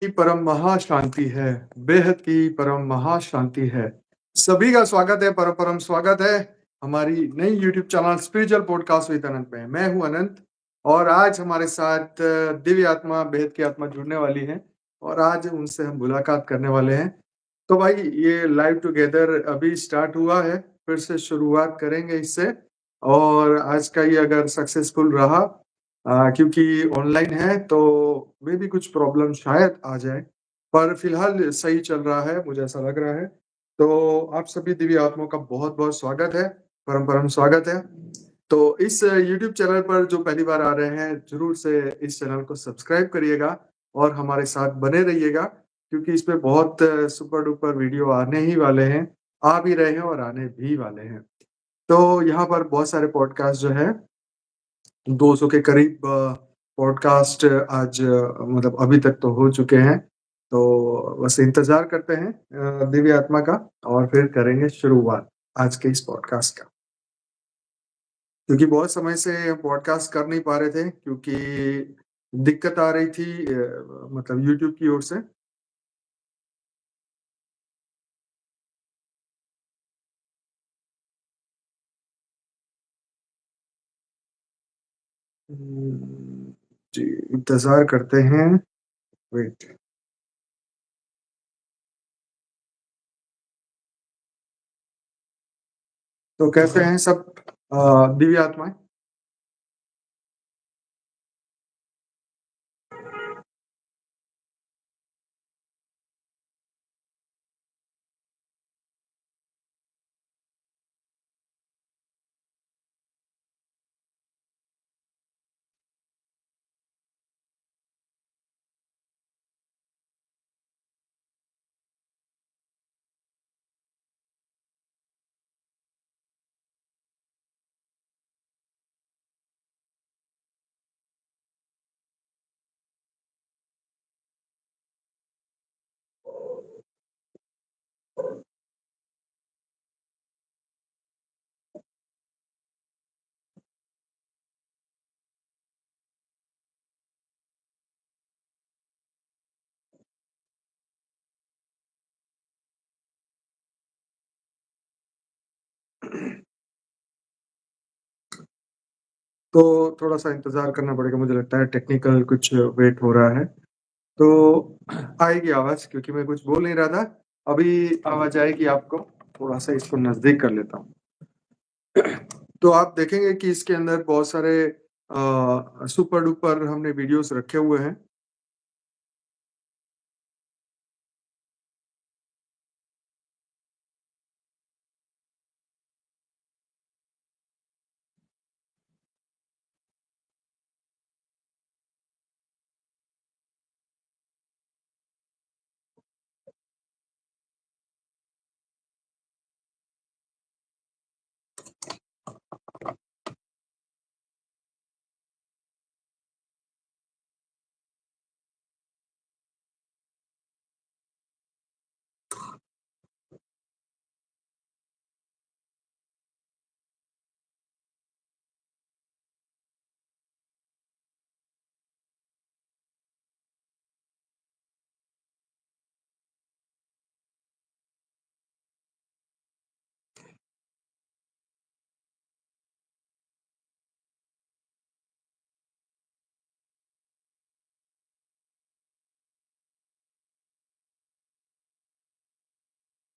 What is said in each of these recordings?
की परम महाशांति है, बेहद की परम महाशांति है। सभी का स्वागत है, परम परम स्वागत है हमारी नई YouTube channel spiritual podcast with Anant में। मैं हूँ अनंत और आज हमारे साथ दिव्य आत्मा, बेहद की आत्मा जुड़ने वाली है और आज उनसे हम मुलाकात करने वाले हैं। तो भाई ये लाइव टुगेदर अभी स्टार्ट हुआ है, फिर से शुरुआत करेंगे इससे और आज का ये अगर सक्सेसफुल रहा क्योंकि ऑनलाइन है तो मे भी कुछ प्रॉब्लम शायद आ जाए, पर फिलहाल सही चल रहा है, मुझे ऐसा लग रहा है। तो आप सभी दिव्य आत्माओं का बहुत-बहुत स्वागत है, परम-परम स्वागत है। तो इस यूट्यूब चैनल पर जो पहली बार आ रहे हैं, ज़रूर से इस चैनल को सब्सक्राइब करिएगा और हमारे साथ बने रहिएगा क्योंकि इसमें बहुत सुपर-डुपर वीडियो आने ही वाले हैं, आ भी रहे हैं और आने भी वाले हैं। तो यहाँ पर बहुत सारे पॉडकास्ट जो है 200 के करीब पॉडकास्ट आज मतलब अभी तक तो हो चुके हैं। तो बस इंतज़ार करते हैं दिव्य आत्मा का और फिर करेंगे शुरुआत आज के इस पॉडकास्ट का। क्योंकि बहुत समय से पॉडकास्ट कर नहीं पा रहे थे क्योंकि दिक्कत आ रही थी मतलब यूट्यूब की ओर से। हुँ, जी, इंतज़ार करते हैं। वेट। तो कैसे हैं सब दिव्य आत्माएँ? तो थोड़ा-सा इंतज़ार करना पड़ेगा, मुझे लगता है टेक्निकल कुछ वेट हो रहा है। तो आएगी आवाज़ क्योंकि मैं कुछ बोल नहीं रहा था। अभी आवाज़ आएगी आपको, थोड़ा-सा इसको नज़दीक कर लेता हूँ। तो आप देखेंगे कि इसके अंदर बहुत सारे सुपर-डुपर हमने वीडियोज़ रखे हुए हैं।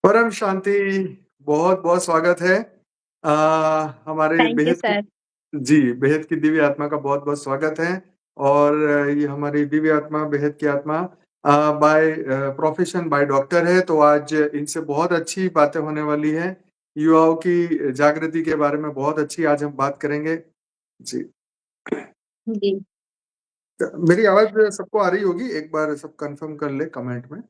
परम शांति, बहुत-बहुत स्वागत है। अ, हमारे थैंक यू बेहद की सर। जी, बेहद की दिव्य आत्मा का बहुत-बहुत स्वागत है और ये हमारी दिव्य आत्मा, बेहद की आत्मा बाय प्रोफ़ेशन बाय डॉक्टर है, तो आज इनसे बहुत अच्छी बातें होने वाली हैं। युवाओं की जागृति के बारे में बहुत अच्छी आज हम बात करेंगे। जी। जी। मेरी आवाज़ सबको आ रही होगी? एक बार सब कन्फर्म कर लें कमेंट में।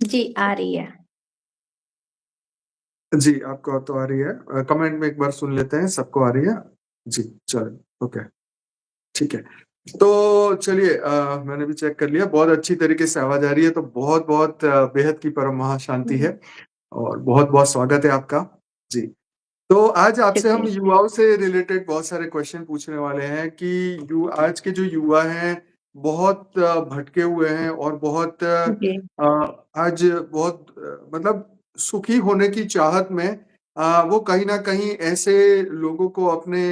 जी, आ रही है। जी, आपको तो आ रही है। कमेंट में एक बार सुन लेते हैं, सबको आ रही है? जी, चलो, ओके, ठीक है। तो चलिए मैंने भी चेक कर लिया, बहुत अच्छी तरीके से आवाज़ आ रही है, तो बहुत-बहुत बेहद की परम महाशांति है और बहुत-बहुत स्वागत है आपका। जी। तो आज आपसे हम शुक्रिया। युवाओं से रिलेटेड बहुत सारे क्वेश्चन पूछने वाले हैं कि आज के जो युवा हैं बहुत भटके हुए हैं और बहुत जी, आज बहुत मतलब सुखी होने की चाहत में वो कहीं न कहीं ऐसे लोगों को अपने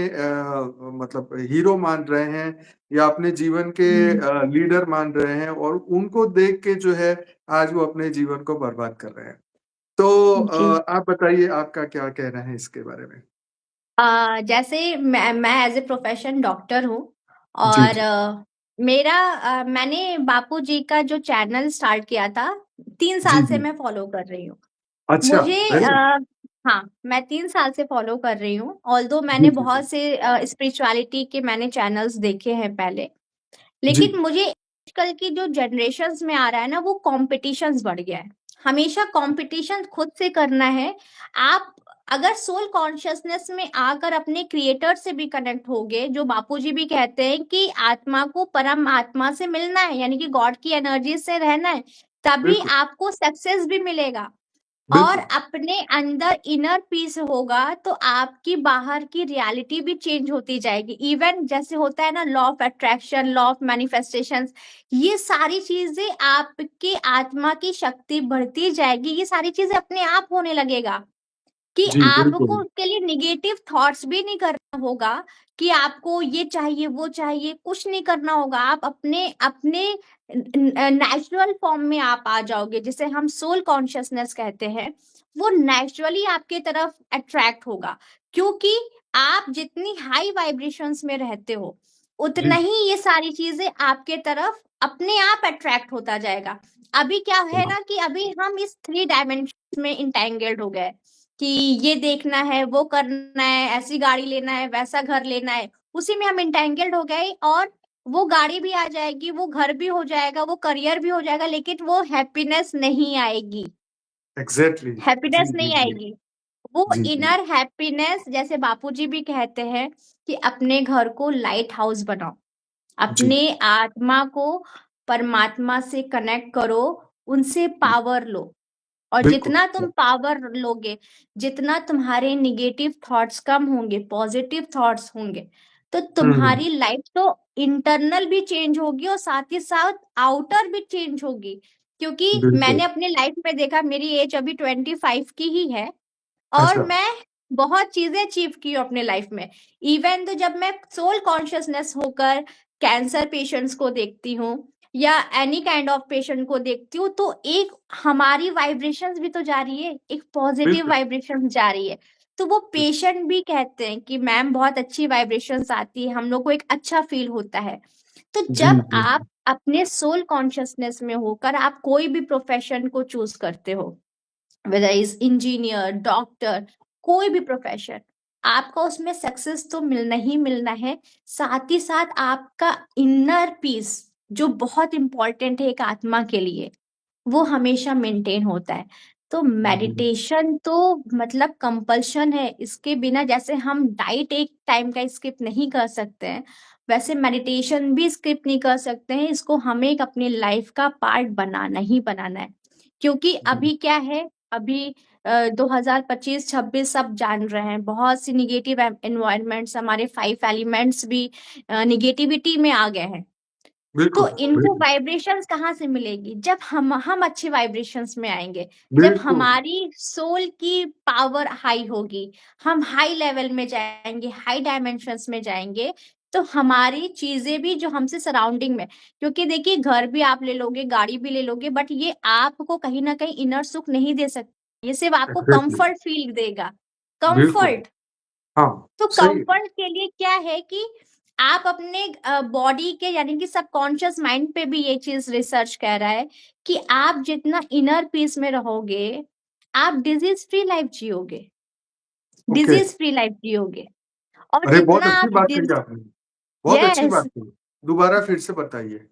मतलब हीरो मान रहे हैं या अपने जीवन के हुँ, लीडर मान रहे हैं और उनको देख के जो है आज वो अपने जीवन को बर्बाद कर रहे हैं। तो जी। आप बताइए आपका क्या कहना है इसके बारे में? जैसे मैं एज़ ए प्रोफ़ेशन डॉक्टर हूँ जी, और जी। मैंने बापूजी का जो चैनल स्टार्ट किया था, 3 जी, साल से जी। मैं फ़ॉलो कर रही हूँ। अच्छा, मुझे वेरी गुड। हाँ, मैं 3 साल से फ़ॉलो कर रही हूँ, ऑल्दो जी, मैंने जी, जी। बहुत से स्पिरिचुअलिटी के मैंने चैनल्स देखे हैं पहले। जी, लेकिन मुझे आजकल की जो जनरेशन्स में आ रहा है ना, वो कॉम्पिटिशन्स बढ़ गया है। हमेशा कॉम्पिटिशन खुद से करना है। आप अगर सोल कॉन्शसनेस में आकर अपने क्रिएटर से भी कनेक्ट होगे, जो बापूजी भी कहते हैं कि आत्मा को परमात्मा से मिलना है, यानी कि गॉड की एनर्जी से रहना है, तभी बिल्कुल, आपको सक्सेस भी मिलेगा। और बिल्कुल। अपने अंदर इनर पीस होगा तो आपकी बाहर की रियलिटी भी चेंज होती जाएगी। इवन जैसे होता है ना, law of attraction, law of manifestations, ये सारी चीजें आपकी आत्मा की शक्ति बढ़ती जाएगी। ये सारी चीजें अपने आप होने लगेगा कि जी, आपको बिल्कुल। उसके लिए नेगेटिव थॉट्स भी नहीं करना होगा कि आपको ये चाहिए, वो चाहिए, कुछ नहीं करना होगा। आप अपने अपने नेचुरल फॉर्म में आप आ जाओगे, जिसे हम सोल कॉन्शियसनेस कहते हैं। वो नेचुरली आपके तरफ अट्रैक्ट होगा, क्योंकि आप जितनी हाई वाइब्रेशंस में रहते हो, जी, उतना ही ये सारी चीजें आपके तरफ अपने आप अट्रैक्ट होता जाएगा। अभी क्या है हाँ, ना कि अभी हम इस 3 डायमेंशन में इंटेंगल्ड हो गए कि ये देखना है, वो करना है, ऐसी गाड़ी लेना है, वैसा घर लेना है। उसी में हम एंटेंगल्ड हो गए और वो गाड़ी भी आ जाएगी, वो घर भी हो जाएगा, वो करियर भी हो जाएगा, लेकिन वो हैप्पीनेस नहीं आएगी। एग्ज़ैक्टली। जी, हैप्पीनेस जी, नहीं जी। आएगी। वो जी, जी, इनर हैप्पीनेस, जैसे बापूजी भी कहते हैं कि अपने घर को लाइट हाउस बनाओ। जी। अपने आत्मा को परमात्मा से कनेक्ट करो, उनसे पावर लो। और बिल्कुल। जितना तुम पावर लोगे, जितना तुम्हारे नेगेटिव थॉट्स कम होंगे, पॉजिटिव थॉट्स होंगे, तो हुँ, हुँ। तुम्हारी लाइफ तो इंटरनल भी चेंज होगी और साथ ही साथ आउटर भी चेंज होगी। क्योंकि बिल्कुल। मैंने अपने लाइफ में देखा, मेरी एज अभी 25 की ही है और अच्छा, मैं बहुत चीजें अचीव की हूँ अपने लाइफ में। इवन तो जब मैं सोल कॉन्शियसनेस होकर कैंसर पेशेंट्स को देखती हूँ या एनी काइंड ऑफ पेशेंट को देखती हूँ, तो एक हमारी वाइब्रेशंस भी तो जा रही है, एक पॉजिटिव बिल्कुल, वाइब्रेशन जा रही है। तो वो बिल्कुल। पेशेंट भी कहते हैं कि मैम बहुत अच्छी वाइब्रेशंस आती है, हम लोग को एक अच्छा फील होता है। तो जी, जब जी, आप जी। अपने सोल कॉन्शियसनेस में होकर आप कोई भी प्रोफेशन को चूज करते हो, वेदर इज इंजीनियर, डॉक्टर, कोई भी प्रोफेशन, आपका उसमें सक्सेस तो मिलना ही मिलना है। साथ ही साथ आपका इनर पीस, जो बहुत इंपॉर्टेंट है एक आत्मा के लिए, वो हमेशा मेंटेन होता है। तो हुँ, मेडिटेशन तो मतलब कंपल्शन है। इसके बिना, जैसे हम डाइट एक टाइम का स्किप नहीं कर सकते हैं, वैसे मेडिटेशन भी स्किप नहीं कर सकते हैं। इसको हमें एक अपनी लाइफ का पार्ट बनाना ही बनाना है। क्योंकि हुँ। अभी क्या है, अभी 2025-26 सब जान रहे हैं, बहुत सी निगेटिव एनवायरनमेंट्स, हमारे 5 एलिमेंट्स भी निगेटिविटी में आ गए हैं। तो बिल्कुल, इनको बिल्कुल, वाइब्रेशंस कहाँ से मिलेगी? जब हम अच्छे वाइब्रेशंस में आएँगे, जब बिल्कुल। हमारी सोल की पावर हाई होगी, हम हाई लेवल में जाएँगे, हाई डायमेंशंस में जाएँगे, तो हमारी चीज़ें भी जो हमसे सराउंडिंग में, क्योंकि देखिए घर भी आप ले लोगे, गाड़ी भी ले लोगे, बट ये आपको कहीं न कहीं इनर सुख नहीं दे सकती। ये सिर्फ़ आपको एग्ज़ैक्टली। कम्फर्ट फ़ील देगा, बिल्कुल। कम्फर्ट। हाँ, तो सही है। कंफर्ट के लिए क्या है कि आप अपने बॉडी के, यानी कि सबकॉन्शियस माइंड पे भी ये चीज रिसर्च कह रहा है कि आप जितना इनर पीस में रहोगे, आप डिजीज फ्री लाइफ जियोगे, ओके। डिजीज फ्री लाइफ जियोगे। और अरे, बहुत जितना अच्छी आप बात कही डिज आपने। बहुत अच्छी यस बात कही। दोबारा फिर से बताइए।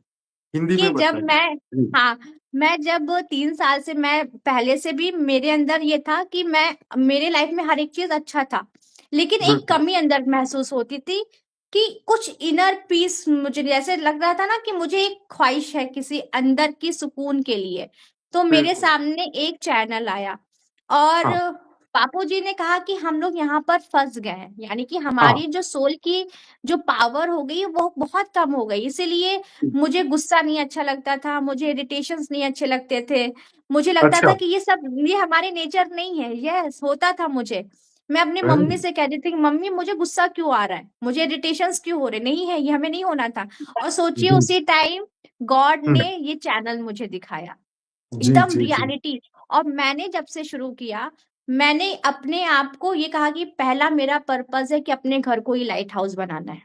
हिंदी कि में जब बताइए। मैं जी, हाँ, मैं जब 3 साल से, मैं पहले से भी मेरे अंदर ये था कि मैं, मेरे लाइफ में हर एक चीज़ अच्छा था, लेकिन एक बिल्कुल, कमी अंदर महसूस होती थी कि कुछ इनर पीस, मुझे जैसे लग रहा था ना कि मुझे एक ख्वाहिश है किसी अंदर की सुकून के लिए। तो मेरे बिल्कुल। सामने एक चैनल आया और हाँ, बापू जी ने कहा कि हम लोग यहाँ पर फंस गए हैं, यानी कि हाँ। हमारी जो सोल की जो पावर हो गई वो बहुत कम हो गई, इसीलिए मुझे गुस्सा नहीं अच्छा लगता था, मुझे इरिटेशंस नहीं अच्छे लगते थे, मुझे लगता अच्छा। था कि ये हमारे नेचर नहीं है। यस, होता था मुझे। मैं अपनी मम्मी से कहती थी कि मम्मी मुझे गुस्सा क्यों आ रहा है, मुझे इरिटेशंस क्यों हो रहे, नहीं है, ये हमें नहीं होना था। और सोचिए जी। उसी टाइम गॉड हम्म, ने ये चैनल मुझे दिखाया, जी एकदम जी जी। रियलिटी। और मैंने जब से शुरू किया, मैंने अपने आप को ये कहा कि पहला मेरा पर्पस है कि अपने घर को ही लाइट हाउस बनाना है,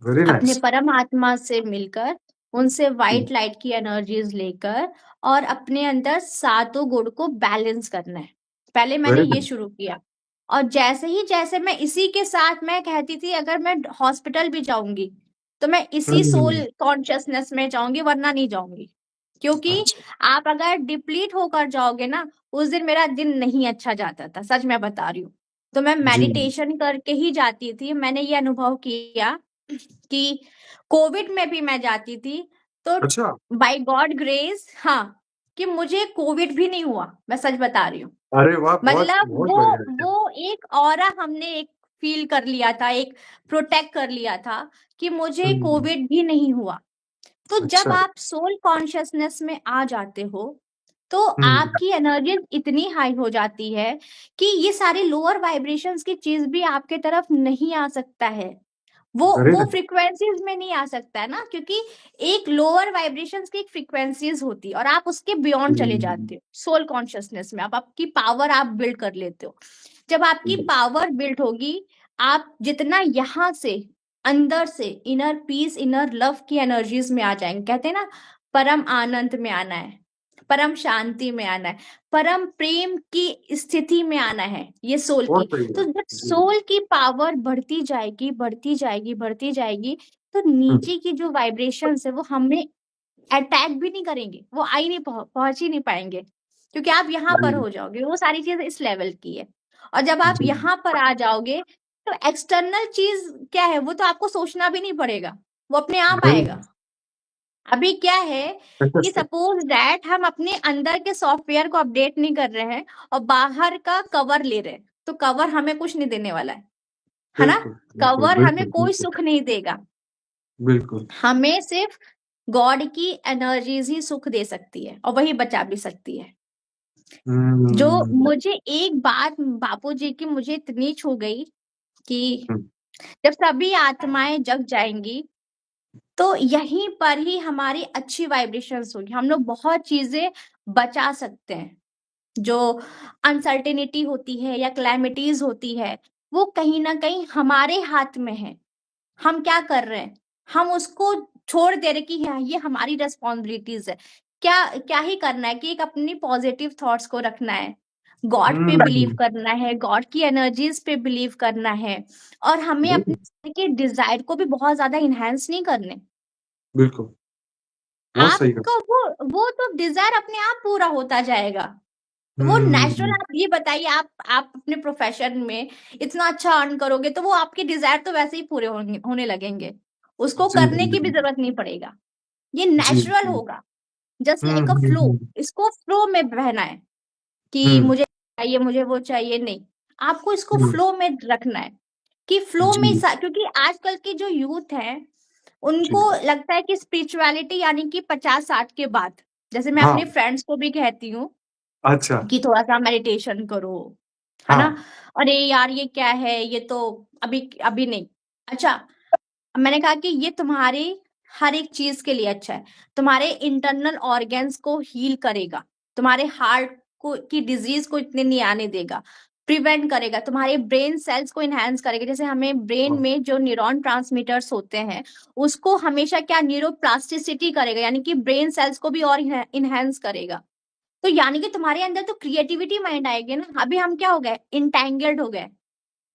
वेरी अपने नाइस। परम आत्मा से मिलकर, उनसे व्हाइट लाइट की एनर्जीज लेकर और अपने अंदर सातों गुण को बैलेंस करना है। पहले मैंने वेरी ये नाइस। शुरू किया, और जैसे मैं इसी के साथ मैं कहती थी अगर मैं हॉस्पिटल भी जाऊंगी तो मैं इसी सोल हम्म, कॉन्शियसनेस में जाऊंगी, वरना नहीं जाऊंगी। क्योंकि अच्छा। आप अगर डिप्लीट होकर जाओगे ना, उस दिन मेरा दिन नहीं अच्छा जाता था, सच मैं बता रही हूँ। तो मैं जी। मेडिटेशन करके ही जाती थी। मैंने ये अनुभव किया कि कोविड में भी मैं जाती थी तो अच्छा। बाय गॉड ग्रेस, हाँ, कि मुझे कोविड भी नहीं हुआ, मैं सच बता रही हूँ। अरे वाह, बहुत मतलब बहुत वो बढ़िया है। वो एक ऑरा हमने एक फील कर लिया था, एक प्रोटेक्ट कर लिया था कि मुझे हम्म, कोविड भी नहीं हुआ। तो जब अच्छा। आप सोल कॉन्शियसनेस में आ जाते हो तो हम्म, आपकी एनर्जी इतनी हाई हो जाती है कि ये सारी लोअर वाइब्रेशंस की चीज भी आपके तरफ नहीं आ सकता है। वो वेरी वो नाइस। फ्रीक्वेंसीज में नहीं आ सकता है ना, क्योंकि एक लोअर वाइब्रेशंस की एक फ्रीक्वेंसीज होती है और आप उसके बियॉन्ड चले जाते हो सोल कॉन्शियसनेस में। आप आपकी पावर आप बिल्ड कर लेते हो। जब आपकी पावर बिल्ड होगी, आप जितना यहाँ से अंदर से इनर पीस इनर लव की एनर्जीज में आ जाएंगे। कहते हैं ना, परम आनंद में आना है, परम शांति में आना है, परम प्रेम की स्थिति में आना है, ये सोल की। बहुत सही तो है। जब जी। सोल की पावर बढ़ती जाएगी बढ़ती जाएगी बढ़ती जाएगी, तो हम्म, नीचे की जो वाइब्रेशंस है वो हमें अटैक भी नहीं करेंगे, वो आ ही नहीं पहुंच ही नहीं पाएंगे, क्योंकि आप यहाँ पर जी हो जाओगे। वो सारी चीज इस लेवल की है। और जब आप जी। यहाँ पर आ जाओगे तो एक्सटर्नल चीज क्या है वो तो आपको सोचना भी नहीं पड़ेगा, वो अपने आप वेरी आएगा। अभी क्या है कि नाइस। सपोज दैट हम अपने अंदर के सॉफ्टवेयर को अपडेट नहीं कर रहे हैं और बाहर का कवर ले रहे हैं, तो कवर हमें कुछ नहीं देने वाला है ना। बिल्कुल बिल्कुल कवर हमें बिल्कुल कोई बिल्कुल। सुख नहीं देगा, बिल्कुल। हमें सिर्फ गॉड की एनर्जीज ही सुख दे सकती है और वही बचा भी सकती है। जो हम्म, मुझे एक बात बापू जी की मुझे इतनी छू गई कि हम्म, जब सभी आत्माएं जग जाएंगी तो यहीं पर ही हमारी अच्छी वाइब्रेशंस होगी, हम लोग बहुत चीजें बचा सकते हैं। जो अनसर्टेनिटी होती है या क्लैमिटीज होती है, वो कहीं ना कहीं हमारे हाथ में है। हम क्या कर रहे हैं, हम उसको छोड़ दे रहे कि हाँ ये हमारी रेस्पॉन्सिबिलिटीज है। क्या क्या ही करना है कि एक अपनी पॉजिटिव थॉट्स को रखना है, गॉड पे बिलीव हम्म, करना है, गॉड की एनर्जीज पे बिलीव करना है, और हमें जी, अपने के डिजायर को भी बहुत ज्यादा इनहेंस नहीं करने। बिल्कुल बहुत सही कहा। आपका वो तो डिजायर अपने आप पूरा होता जाएगा। वो नेचुरल। हम्म, आप ये बताइए, आप अपने प्रोफेशन में इतना अच्छा अर्न करोगे तो वो आपके डिजायर तो वैसे ही पूरे होने लगेंगे, उसको जी करने जी की भी जरूरत नहीं पड़ेगा। ये जी नेचुरल जी। होगा, जस्ट लाइक अ फ्लो। हम्म, इसको फ्लो में बहना है कि हम्म, मुझे चाहिए मुझे वो चाहिए, नहीं, आपको इसको हम्म, फ्लो में रखना है कि फ्लो में जी क्योंकि आजकल के जो यूथ है जी। उनको लगता है कि स्पिरिचुअलिटी यानी कि 50-60 के बाद, जैसे मैं हाँ। अपने फ्रेंड्स को भी कहती हूँ अच्छा। कि थोड़ा सा मेडिटेशन करो, है ना। हाँ। अरे यार ये क्या है, ये तो अभी अभी नहीं। अच्छा, मैंने कहा कि ये तुम्हारे हर एक चीज के लिए अच्छा है, तुम्हारे इंटरनल ऑर्गन्स को हील करेगा, तुम्हारे हार्ट को की डिजीज को इतने नहीं आने देगा, प्रिवेंट करेगा, तुम्हारे ब्रेन सेल्स को इनहेंस करेगा। जैसे हमें ब्रेन हाँ, में जो न्यूरॉन ट्रांसमीटर्स होते हैं उसको हमेशा क्या न्यूरोप्लास्टिसिटी करेगा, यानी कि ब्रेन सेल्स को भी और इनहेंस करेगा। तो यानी कि तुम्हारे अंदर तो क्रिएटिविटी माइंड आएगी ना। अभी हम क्या हो गए, इंटेंगल्ड हो गए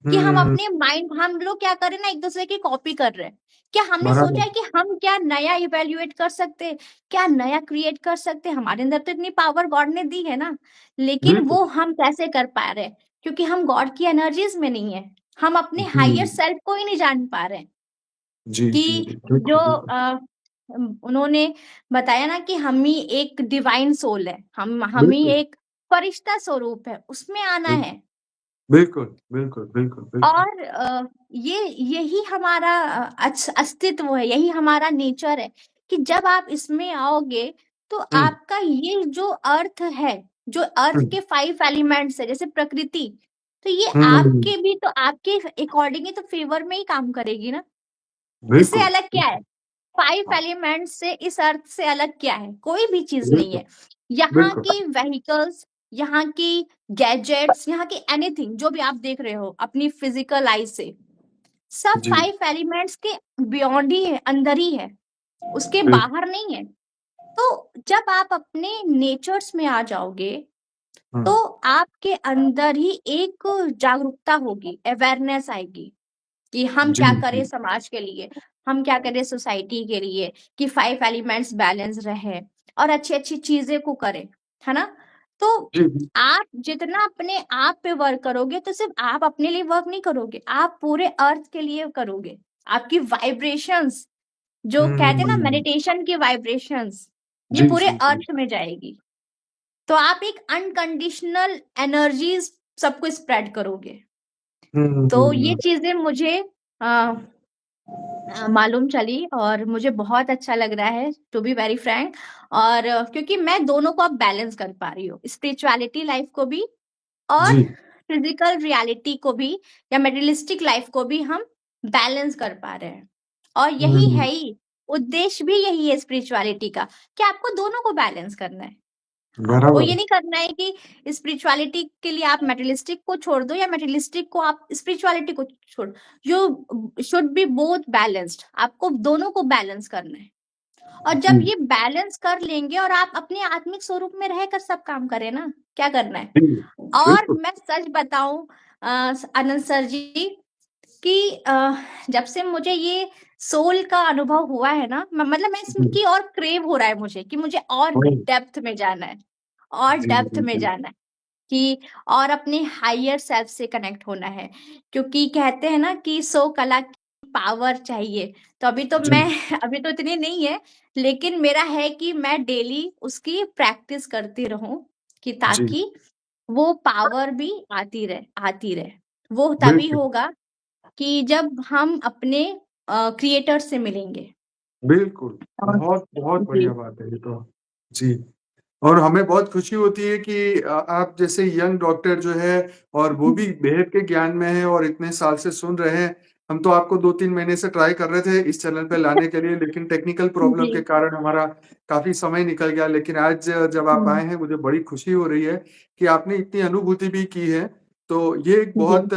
कि हम हम्म, अपने माइंड, हम लोग क्या कर रहे हैं ना, एक दूसरे की कॉपी कर रहे हैं। क्या हमने सोचा बराबर। है कि हम क्या नया इवेल्युएट कर सकते हैं, क्या नया क्रिएट कर सकते हैं? हमारे अंदर तो इतनी पावर गॉड ने दी है ना, लेकिन बिल्कुल। वो हम कैसे कर पा रहे हैं? क्योंकि हम गॉड की एनर्जीज में नहीं है, हम अपने हायर हम्म, सेल्फ को ही नहीं जान पा रहे हैं जी जी कि जो बिल्कुल बिल्कुल। उन्होंने बताया ना कि हम ही एक डिवाइन सोल है, हम ही बिल्कुल एक फरिश्ता स्वरूप है, उसमें आना बिल्कुल। है। बिल्कुल, बिल्कुल, बिल्कुल, बिल्कुल। और यही हमारा अस्तित्व है, यही हमारा नेचर है कि जब आप इसमें आओगे तो हुँ, आपका ये जो अर्थ है, जो अर्थ हुँ, के 5 एलिमेंट्स है जैसे प्रकृति, तो ये हुँ, आपके भी तो आपके अकॉर्डिंग ही तो फेवर में ही काम करेगी ना। इससे बिल्कुल, अलग क्या है? 5 एलिमेंट्स से इस अर्थ से अलग क्या है? कोई भी चीज नहीं बिल्कुल, है। यहाँ बिल्कुल। की व्हीकल्स, यहाँ की गैजेट्स, यहाँ की एनीथिंग जो भी आप देख रहे हो अपनी फिजिकल आई से, सब जी, 5 एलिमेंट्स के बियॉन्ड ही है, अंदर ही है, उसके बिल बाहर नहीं है। तो जब आप अपने नेचर्स में आ जाओगे तो हुँ, आपके अंदर ही एक जागरूकता होगी, अवेयरनेस आएगी कि हम जी, क्या करें जी, समाज के लिए, हम क्या करें सोसाइटी के लिए, कि 5 एलिमेंट्स बैलेंस रहे और अच्छी अच्छी चीजें को करें, है ना। तो जी, जी। आप जितना अपने आप पे वर्क करोगे तो सिर्फ आप अपने लिए वर्क नहीं करोगे, आप पूरे अर्थ के लिए करोगे। आपकी वाइब्रेशंस, जो कहते हैं ना हुँ, मेडिटेशन की वाइब्रेशंस, ये जी, पूरे जी, जी। अर्थ में जाएगी। तो आप एक अनकंडीशनल एनर्जीज सबको स्प्रेड करोगे। हुँ, हुँ, तो हुँ, ये हुँ। चीजें मुझे मालूम चली और मुझे बहुत अच्छा लग रहा है टू बी वेरी फ्रैंक। और क्योंकि मैं दोनों को अब बैलेंस कर पा रही हूँ, स्पिरिचुअलिटी लाइफ को भी और जी। फिजिकल रियलिटी को भी, या मेटेरियलिस्टिक लाइफ को भी हम बैलेंस कर पा रहे हैं। और यही है हुँ, ही उद्देश्य भी यही है स्पिरिचुअलिटी का, कि आपको दोनों को बैलेंस करना है। आपको बराबर। ये नहीं करना है कि स्पिरिचुअलिटी के लिए आप मेटेरियलिस्टिक को छोड़ दो या मेटेरियलिस्टिक को आप स्पिरिचुअलिटी को छोड़। You should be both balanced, आपको दोनों को बैलेंस करना है। और जब जी, ये बैलेंस कर लेंगे और आप अपने आत्मिक स्वरूप में रहकर सब काम करें ना, क्या करना है। जी, और बिल्कुल। मैं सच बताऊं आनंद सर जी, कि जब से मुझे ये सोल का अनुभव हुआ है ना, मतलब मैं जी, इसकी और क्रेव हो रहा है मुझे, कि मुझे और ओह! डेप्थ में जाना है, और जी, डेप्थ जी, में जी। जाना है, कि और अपने हायर सेल्फ से कनेक्ट होना है। क्योंकि कहते हैं ना कि सो कला की पावर चाहिए। तो अभी तो जी, मैं अभी तो इतनी नहीं है, लेकिन मेरा है कि मैं डेली उसकी प्रैक्टिस करती रहूं, कि जी, ताकि वो पावर भी आती रहे। वो तभी बिल्कुल, होगा कि जब हम अपने क्रिएटर से मिलेंगे। बिल्कुल। और बहुत, बहुत जी। बढ़िया बात है ये तो। जी। और हमें बहुत खुशी होती है कि आप जैसे यंग डॉक्टर जो है और वो भी बेहद के ज्ञान में है और इतने साल से सुन रहे हैं। हम तो आपको 2-3 महीने से ट्राई कर रहे थे इस चैनल पे लाने के लिए, लेकिन टेक्निकल प्रॉब्लम जी। के कारण हमारा काफ़ी समय निकल गया। लेकिन आज जब आप हम्म, आए हैं, मुझे बड़ी खुशी हो रही है कि आपने इतनी अनुभूति भी की है। तो ये एक जी। बहुत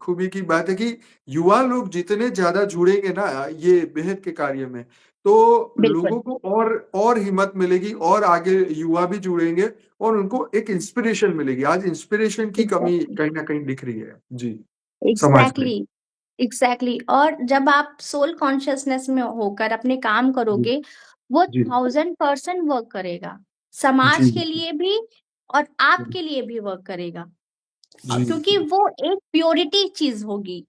खूबी की बात है कि युवा लोग जितने ज़्यादा जुड़ेंगे ना ये बेहद के कार्य में, तो बिल्कुल। लोगों को और हिम्मत मिलेगी और आगे युवा भी जुड़ेंगे और उनको एक इंस्पिरेशन मिलेगी। आज इंस्पिरेशन की कमी एग्जैक्टली, कहीं न कहीं दिख रही है। जी, समाज में। Exactly, exactly. और जब आप सोल कॉन्शियसनेस में होकर अपने काम जी, करोगे, वो जी, 1000% वर्क करेगा, जी, समाज के जी, लिए भी और आपके लिए भी वर्क करेगा। जी, क्योंकि जी, वो एक प्योरिटी चीज होगी, जी,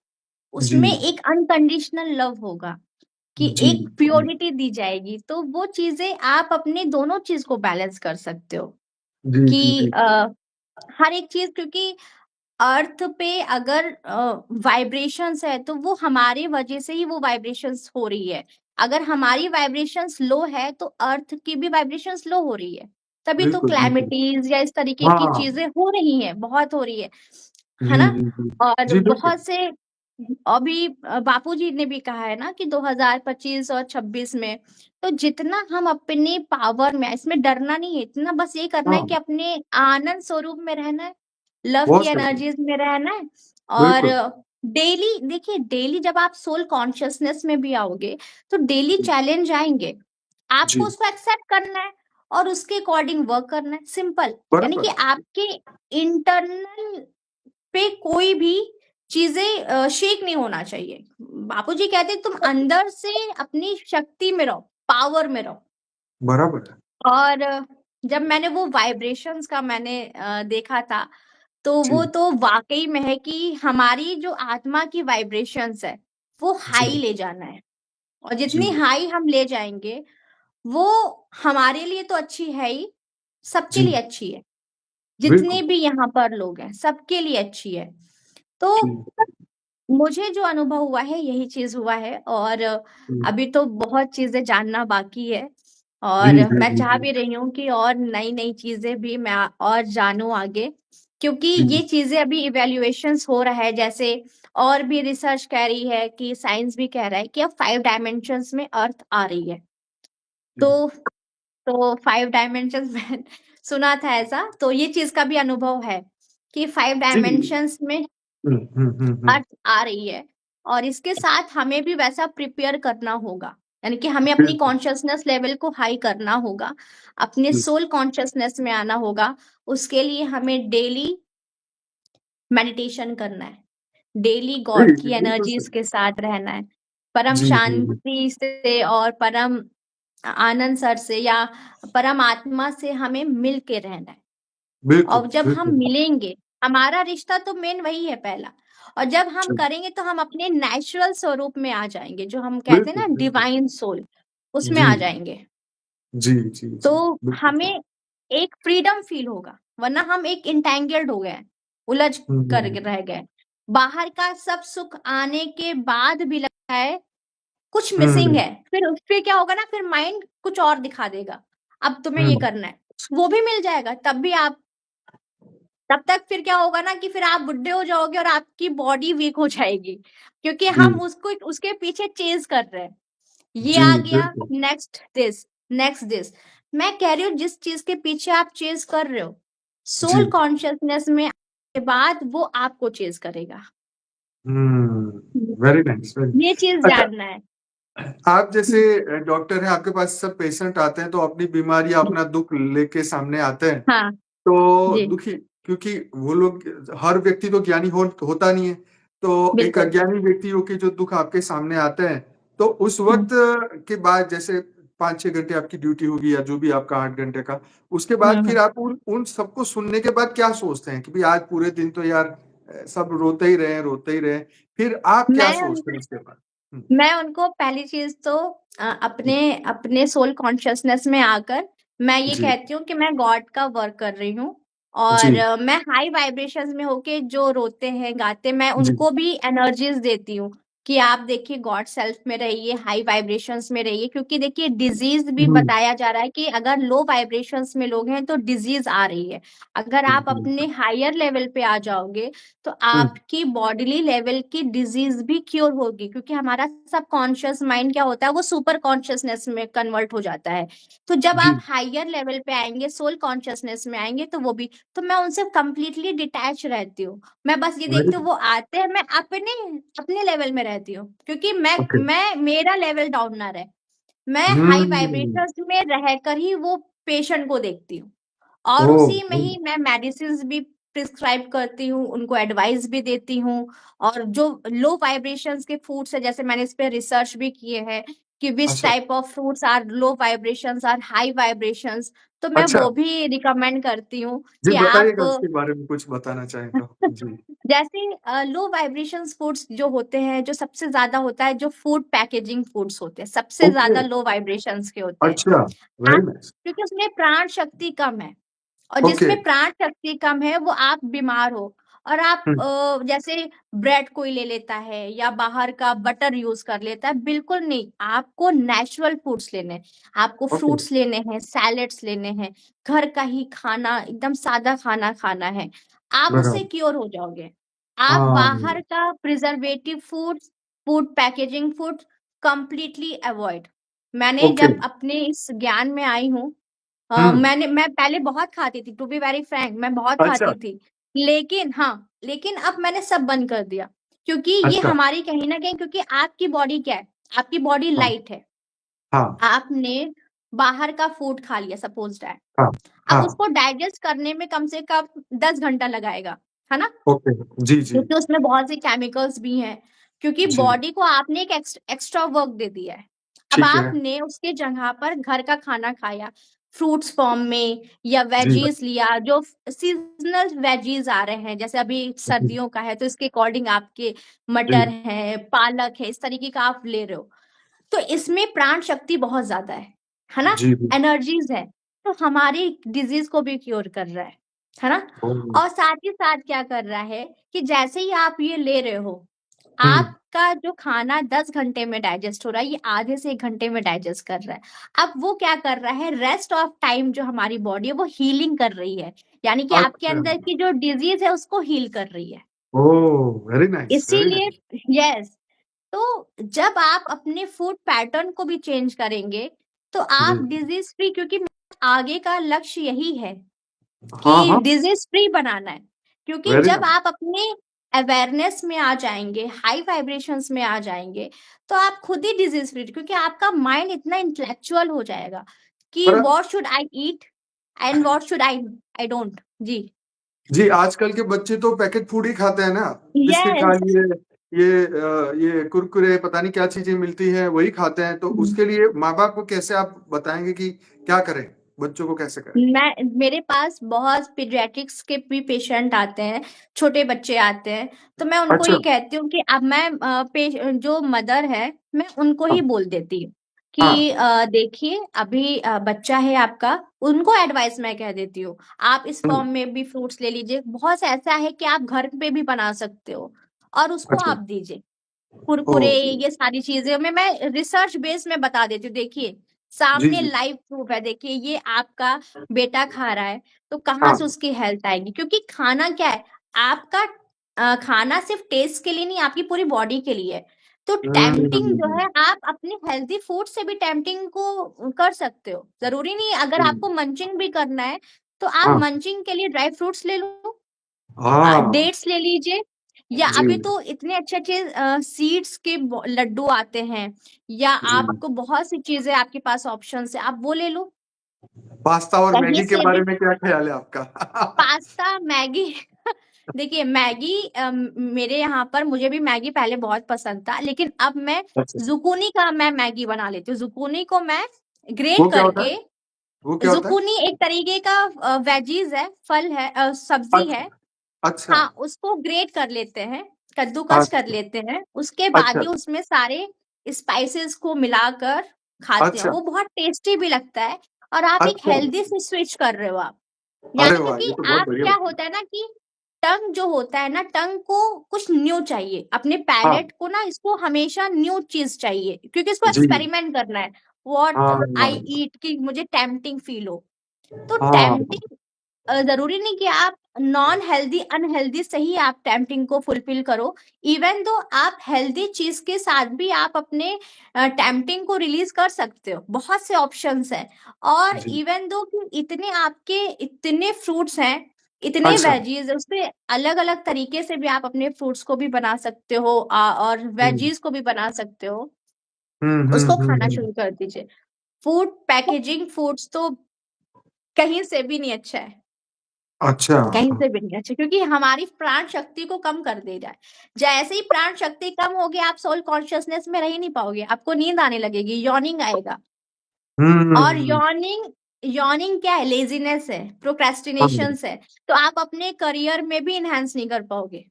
उसमें एक अनकंडीशनल लव होगा, कि जी, एक प्योरिटी दी जाएगी। तो वो चीजें आप अपने दोनों चीज को बैलेंस कर सकते हो, जी, जी, कि जी, हर एक चीज, क्योंकि अर्थ पे अगर वाइब्रेशंस है तो वो हमारे वजह से ही वो वाइब्रेशंस हो रही है। अगर हमारी वाइब्रेशंस लो है तो अर्थ की भी वाइब्रेशंस लो हो रही है। तभी तो बिल्कुल, बिल्कुल। क्लैमिटीज या इस तरीके की हाँ, चीजें हो रही हैं, बहुत हो रही है जी, ना। जी, जी। और जी, बिल्कुल। बहुत से अभी बापूजी ने भी कहा है ना कि 2025 और 26 में, तो जितना हम अपने पावर में, इसमें डरना नहीं है, इतना बस ये करना है हाँ, कि अपने आनंद स्वरूप में रहना है, लव की बहुत सही। एनर्जीज में रहना है। और बिल्कुल। डेली देखिए, डेली जब आप सोल कॉन्शियसनेस में भी आओगे तो डेली जी, चैलेंज आएंगे, आपको जी, उसको एक्सेप्ट करना है और उसके अकॉर्डिंग वर्क करना है, सिंपल। यानी कि बराबर। आपके इंटरनल पे कोई भी चीजें शेक नहीं होना चाहिए। बापूजी कहते हैं, तुम अंदर से अपनी शक्ति में रहो, पावर में रहो। बराबर है। और जब मैंने वो वाइब्रेशंस का मैंने देखा था, तो वो जी, तो वाकई में है कि हमारी जो आत्मा की वाइब्रेशंस है वो जी, हाई ले जाना है। और जितनी जी, हाई हम ले जाएंगे, वो हमारे लिए तो अच्छी है ही, सबके जी, लिए अच्छी है। जितने बिल्कुल। भी यहाँ पर लोग हैं सबके लिए अच्छी है। तो जी। मुझे जो अनुभव हुआ है यही चीज़ हुआ है, और हुँ। अभी तो बहुत चीज़ें जानना बाकी है, जी, और जी, मैं जी, चाह जी। भी रही हूँ कि और नई-नई चीज़ें भी मैं और जानूँ आगे, क्योंकि जी, ये चीज़ें अभी इवैल्यूएशंस हो रहा है, जैसे और भी रिसर्च कह रही है कि साइंस भी कह रहा है कि अब 5 डायमेंशंस में अर्थ आ रही है। जी। तो 5 डायमेंशंस में सुना था ऐसा, तो ये चीज़ का भी अनुभव है कि 5 जी। डायमेंशंस में हुँ, हुँ, हुँ, हुँ। अर्थ आ रही है, और इसके साथ हमें भी वैसा प्रिपेयर करना होगा। यानी कि हमें अपनी बिल्कुल। कॉन्शसनेस लेवल को हाई करना होगा, अपने जी। सोल कॉन्शसनेस में आना होगा। उसके लिए हमें डेली मेडिटेशन करना है, डेली जी, गॉड जी, की बिल्कुल एनर्जीज़ सही। के साथ रहना है, परम जी, जी, जी। शांति से और परम आनंद सर से या परमात्मा से हमें मिल के रहना है। बिल्कुल, और जब हम बिल्कुल। मिलेंगे, हमारा रिश्ता तो मेन वही है पहला, और जब हम अच्छा, करेंगे तो हम अपने नेचुरल स्वरूप में आ जाएँगे, जो हम कहते हैं बिल्कुल, ना बिल्कुल। डिवाइन सोल, उसमें जी, आ जाएँगे। जी, जी, तो जी। बिल्कुल सही। हमें एक फ्रीडम फ़ील होगा, वरना हम एक एंटेंगल्ड हो गए हैं, उलझ हुँ, हुँ, कर हुँ। रह गए। बाहर का सब सुख आने के बाद भी लगता है कुछ मिसिंग हुँ। है, फिर क्या होगा ना, फिर माइंड कुछ और दिखा देगा, अब तुम्हें ये हुँ। करना है, वो भी मिल जाएगा, तब तक फिर क्या होगा ना कि फिर आप बुड्ढे हो जाओगे और आपकी बॉडी वीक हो जाएगी, क्योंकि जी, हम उसको उसके पीछे चेज़ कर रहे हैं। ये जी, आ गया, बिल्कुल। Next this. मैं कह रही हूँ जिस चीज़ के पीछे आप चेज़ कर रहे हो, जी। सोल कॉन्शसनेस में आने के बाद वो आपको चेज़ करेगा। वेरी नाइस, वेरी ये चीज़ अच्छा, जानना है। आप जैसे हुँ, डॉक्टर हैं, आपके पास सब पेशेंट आते हैं, तो अपनी बीमारी, हुँ। अपना दुःख लेके सामने आते हैं। हाँ, तो जी, दुखी क्योंकि वो लोग हर व्यक्ति तो ज्ञानी होता नहीं है। तो एक बिल्कुल। अज्ञानी व्यक्तियों के जो दुःख आपके सामने आते हैं, तो उस हुँ, वक़्त के बाद जैसे 5-6 घंटे आपकी ड्यूटी होगी या जो भी आपका 8 घंटे का, उसके हुँ, बाद हुँ। फिर आप उन उन सबको सुनने के बाद क्या सोचते हैं कि भई आज पूरे दिन तो यार सब रोते ही रहे, रोते ही रहे। फिर आप क्या मैं सोचते हैं उसके बाद? हुँ, मैं उनको पहली चीज़ तो अपने अपने सोल कॉन्शसनेस में आकर मैं ये जी, कहती हूँ कि मैं गॉड का वर्क कर रही हूँ, जी, और मैं हाई वाइब्रेशंस में होके जो रोते हैं, गाते हैं, मैं जी। उनको भी एनर्जीज़ देती हूँ कि आप देखिए गॉड सेल्फ में रहिए, हाई वाइब्रेशंस में रहिए, क्योंकि देखिए डिज़ीज़ भी हुँ, बताया जा रहा है कि अगर लो वाइब्रेशंस में लोग हैं तो डिज़ीज़ आ रही है। अगर आप बिल्कुल, अपने बिल्कुल। हायर लेवल पे आ जाओगे तो हुँ, आपकी बॉडीली लेवल की डिजीज भी क्योर होगी, क्योंकि हमारा सबकॉन्शियस माइंड क्या होता है, वो सुपर कॉन्शियसनेस में कन्वर्ट हो जाता है। तो जब जी, आप हायर लेवल पे आएंगे, सोल कॉन्शियसनेस में आएंगे, तो वो भी, तो मैं उनसे कंप्लीटली डिटैच रहती हूँ। मैं बस ये वेरी देखती हूँ गुड। वो आते हैं, मैं अपने अपने लेवल में रहती हूँ, क्योंकि ओके। मैं मेरा लेवल डाउन ना रहे। मैं हाई हुँ। वाइब्रेशंस में रहकर ही वो पेशेंट को देखती हूँ। और ओह! उसी में ओह! ही मैं मेडिसिन्स भी प्रिस्क्राइब करती हूँ, उनको एडवाइस भी देती हूँ, और जो लो वाइब्रेशंस के फूड्स हैं, जैसे मैंने इस पे रिसर्च भी किए हैं कि व्हिच अच्छा, type of fruits are low vibrations और हाई वाइब्रेशंस, तो मैं अच्छा। वो भी रिकमेंड करती हूँ जी, कि आप बताइएगा उसके बारे में कुछ बताना चाहें तो? जी। जैसे लो वाइब्रेशंस फूड्स जो होते हैं, जो सबसे ज़्यादा होता है, जो फूड पैकेजिंग फूड्स होते हैं, सबसे ओके, ज़्यादा लो वाइब्रेशंस के होते हैं। अच्छा, वेरी आप, नाइस। क्योंकि उसमें प्राण शक्ति कम है। और ओके, जिसमें प्राण शक्ति कम है वो आप बीमार हो, और आप हुँ, जैसे ब्रेड कोई ले लेता है या बाहर का बटर यूज़ कर लेता है, बिल्कुल नहीं, आपको नेचुरल फूड्स लेने हैं, आपको ओके, फ्रूट्स लेने हैं, सैलेड्स लेने हैं, घर का ही खाना, एकदम सादा खाना खाना है, आप उससे बराबर। क्योर हो जाओगे। आप हाँ, बाहर का preservative foods, food packaging foods completely avoid. मैंने ओके, जब अपने इस ज्ञान में आई हूँ, हुँ, मैं पहले बहुत खाती थी, टू बी वेरी फ्रैंक, मैं बहुत अच्छा, खाती थी। लेकिन अब मैंने सब बंद कर दिया, क्योंकि ये अच्छा, हमारी कहीं न कहीं, क्योंकि आपकी बॉडी क्या है, आपकी बॉडी हाँ, लाइट है। हाँ, आपने बाहर का फूड खा लिया, सपोज़ दैट, हाँ, अब हाँ, उसको डाइजेस्ट करने में कम से कम 10 घंटा लगाएगा, है ना? ओके, जी, जी, क्योंकि उसमें बहुत से केमिकल्स भी हैं, क्योंकि जी, बॉडी को आपने एक एक्स्ट्रा वर्क दे दिया है। अब ठीक है, आपने उसके जगह पर घर का खाना खाया, फ्रूट्स फॉर्म में या जी, वेजीज़ लिया, जो सीज़नल वेजीज़ आ रहे हैं, जैसे अभी जी, सर्दियों का है, तो इसके अकॉर्डिंग आपके जी, मटर है, पालक है, इस तरीके का आप ले रहे हो। तो इसमें प्राण शक्ति बहुत ज़्यादा है ना? जी, बिल्कुल, एनर्जीज़ है, तो हमारी डिज़ीज़ को भी क्योर कर रहा है। है ना? ओह! और साथ ही साथ क्या कर रहा है कि जैसे ही आप ये ले रहे हो, हुँ, आपका जो खाना 10 घंटे में डाइजेस्ट हो रहा है, ये आधे से 1 घंटे में डाइजेस्ट कर रहा है। अब वो क्या कर रहा है, रेस्ट ऑफ टाइम जो हमारी बॉडी है वो हीलिंग कर रही है। यानी कि आपके अच्छा। अंदर की जो डिजीज़ है उसको हील कर रही है। ओह! वेरी नाइस, वेरी इसीलिए नाइस। यस, तो जब आप अपने फूड पैटर्न को भी चेंज करेंगे, तो जी। आप डिजीज़ फ्री, क्योंकि आगे का लक्ष्य यही है हाँ, कि हाँ, डिजीज फ्री बनाना है। क्योंकि वेरी जब नाइस। आप अपने अवेयरनेस में आ जाएंगे, हाई वाइब्रेशंस में आ जाएंगे, तो आप खुद ही डिजीज फ्री, क्योंकि आपका माइंड इतना इंटेलेक्चुअल हो जाएगा कि पर what should I eat and what should I don't. जी, जी, आजकल के बच्चे तो पैकेट फूड ही खाते हैं ना। बिस्किट खा यस। लिए, ये कुरकुरे पता नहीं क्या चीज़ें मिलती हैं, वही खाते हैं। तो उसके लिए माँ-बाप को कैसे आप बताएँगे कि क्या करें? बच्चों को कैसे करें? मेरे पास बहुत पीडियाट्रिक्स के भी पेशेंट आते हैं, छोटे बच्चे आते हैं, तो मैं उनको अच्छा, ये कहती हूँ कि अब मैं जो मदर है, मैं उनको हाँ, ही बोल देती हूँ हाँ, कि देखिए अभी बच्चा है आपका, उनको एडवाइस मैं कह देती हूँ, आप इस हुँ, फॉर्म में भी फ्रूट्स ले लीजिए। बहुत से ऐसा है कि आप घर पे भी बना सकते हो और उसको अच्छा, आप दीजिए। कुरकुरे, ओह! ये सारी चीजें मैं रिसर्च बेस में बता देती हूँ। देखिए, जी, सामने जी, लाइव प्रूफ है। देखिए, ये आपका बेटा खा रहा है, तो कहाँ हाँ, से उसकी हेल्थ आएगी? क्योंकि खाना क्या है, आपका खाना सिर्फ टेस्ट के लिए नहीं, आपकी पूरी बॉडी के लिए है। तो टेम्पटिंग जो हुँ, है, आप अपने हेल्दी फूड से भी टेम्पटिंग को कर सकते हो। जरूरी नहीं है, अगर हुँ, आपको मंचिंग भी करना है, तो आप हाँ, मंचिंग के लिए ड्राई फ्रूट्स ले लो, हाँ, डेट्स ले लीजिए, या जी, अभी तो इतने अच्छे-अच्छे सीड्स के लड्डू आते हैं, या जी। आपको बहुत सी चीजें आपके पास ऑप्शंस है, आप वो ले लो। पास्ता और कहीं मैगी के से बारे भी में क्या ख़्याल है आपका? पास्ता, मैगी देखिए मैगी, मेरे यहाँ पर मुझे भी मैगी पहले बहुत पसंद था, लेकिन अब मैं अच्छा, ज़ुकूनी का मैं मैगी बना लेती हूँ। ज़ुकूनी को मैं वो ग्रेट क्या होता है? करके, वो क्या होता है? ज़ुकूनी एक तरीके का वेजीज़ है, फल है, सब्ज़ी अच्छा, है। अच्छा, हाँ, उसको ग्रेट कर लेते हैं, कद्दूकस कर अच्छा, लेते हैं, उसके बाद अच्छा, ही उसमें सारे स्पाइसेस को मिलाकर खाते हैं। अच्छा, वो बहुत टेस्टी भी लगता है, और आप एक अच्छा। हेल्दी से स्विच कर रहे हो आप। अरे यानी वाह! क्योंकि ये तो बहुत आप, बढ़िया क्या बात है। होता है ना कि टंग जो होता है ना, टंग को कुछ न्यू चाहिए। अपने हाँ, पैलेट को ना, इसको हमेशा न्यू चीज़ चाहिए, क्योंकि इसको जी। एक्सपेरिमेंट करना है। व्हाट हाँ, आई ईट, कि मुझे टेम्प्टिंग फील हो। तो हाँ, टेम्प्टिंग ज़रूरी नहीं कि आप नॉन हेल्दी, अनहेल्दी से ही आप टेम्प्टिंग को फुलफिल करो। इवन दो आप हेल्दी चीज़ के साथ भी आप अपने टेम्प्टिंग को रिलीज़ कर सकते हो। बहुत से ऑप्शंस हैं, और जी। इवन दो कि इतने फ्रूट्स हैं, इतने अच्छा। वेजीज़ हैं, उसपे अलग-अलग तरीके से भी आप अपने फ्रूट्स को भी बना सकते हो, और हुँ। वेजीज़ को भी बना सकते हो। हुँ, हुँ, उसको हुँ, खाना हुँ। शुरू कर दीजिए। फूड पैकेजिंग फूड्स तो कहीं से भी नहीं अच्छा है। अच्छा। कहीं से भी नहीं अच्छा, क्योंकि हमारी प्राण शक्ति को कम कर दे रहा है। जैसे ही प्राण शक्ति कम होगी, आप सोल कॉन्शियसनेस में रह ही नहीं पाओगे, आपको नींद आने लगेगी, यॉर्निंग आएगा। और हुँ, यॉर्निंग यॉर्निंग क्या है? लेज़ीनेस है, हाँ। प्रोक्रेस्टिनेशंस है। तो आप अपने करियर में भी एनहांस नहीं कर पाओगे।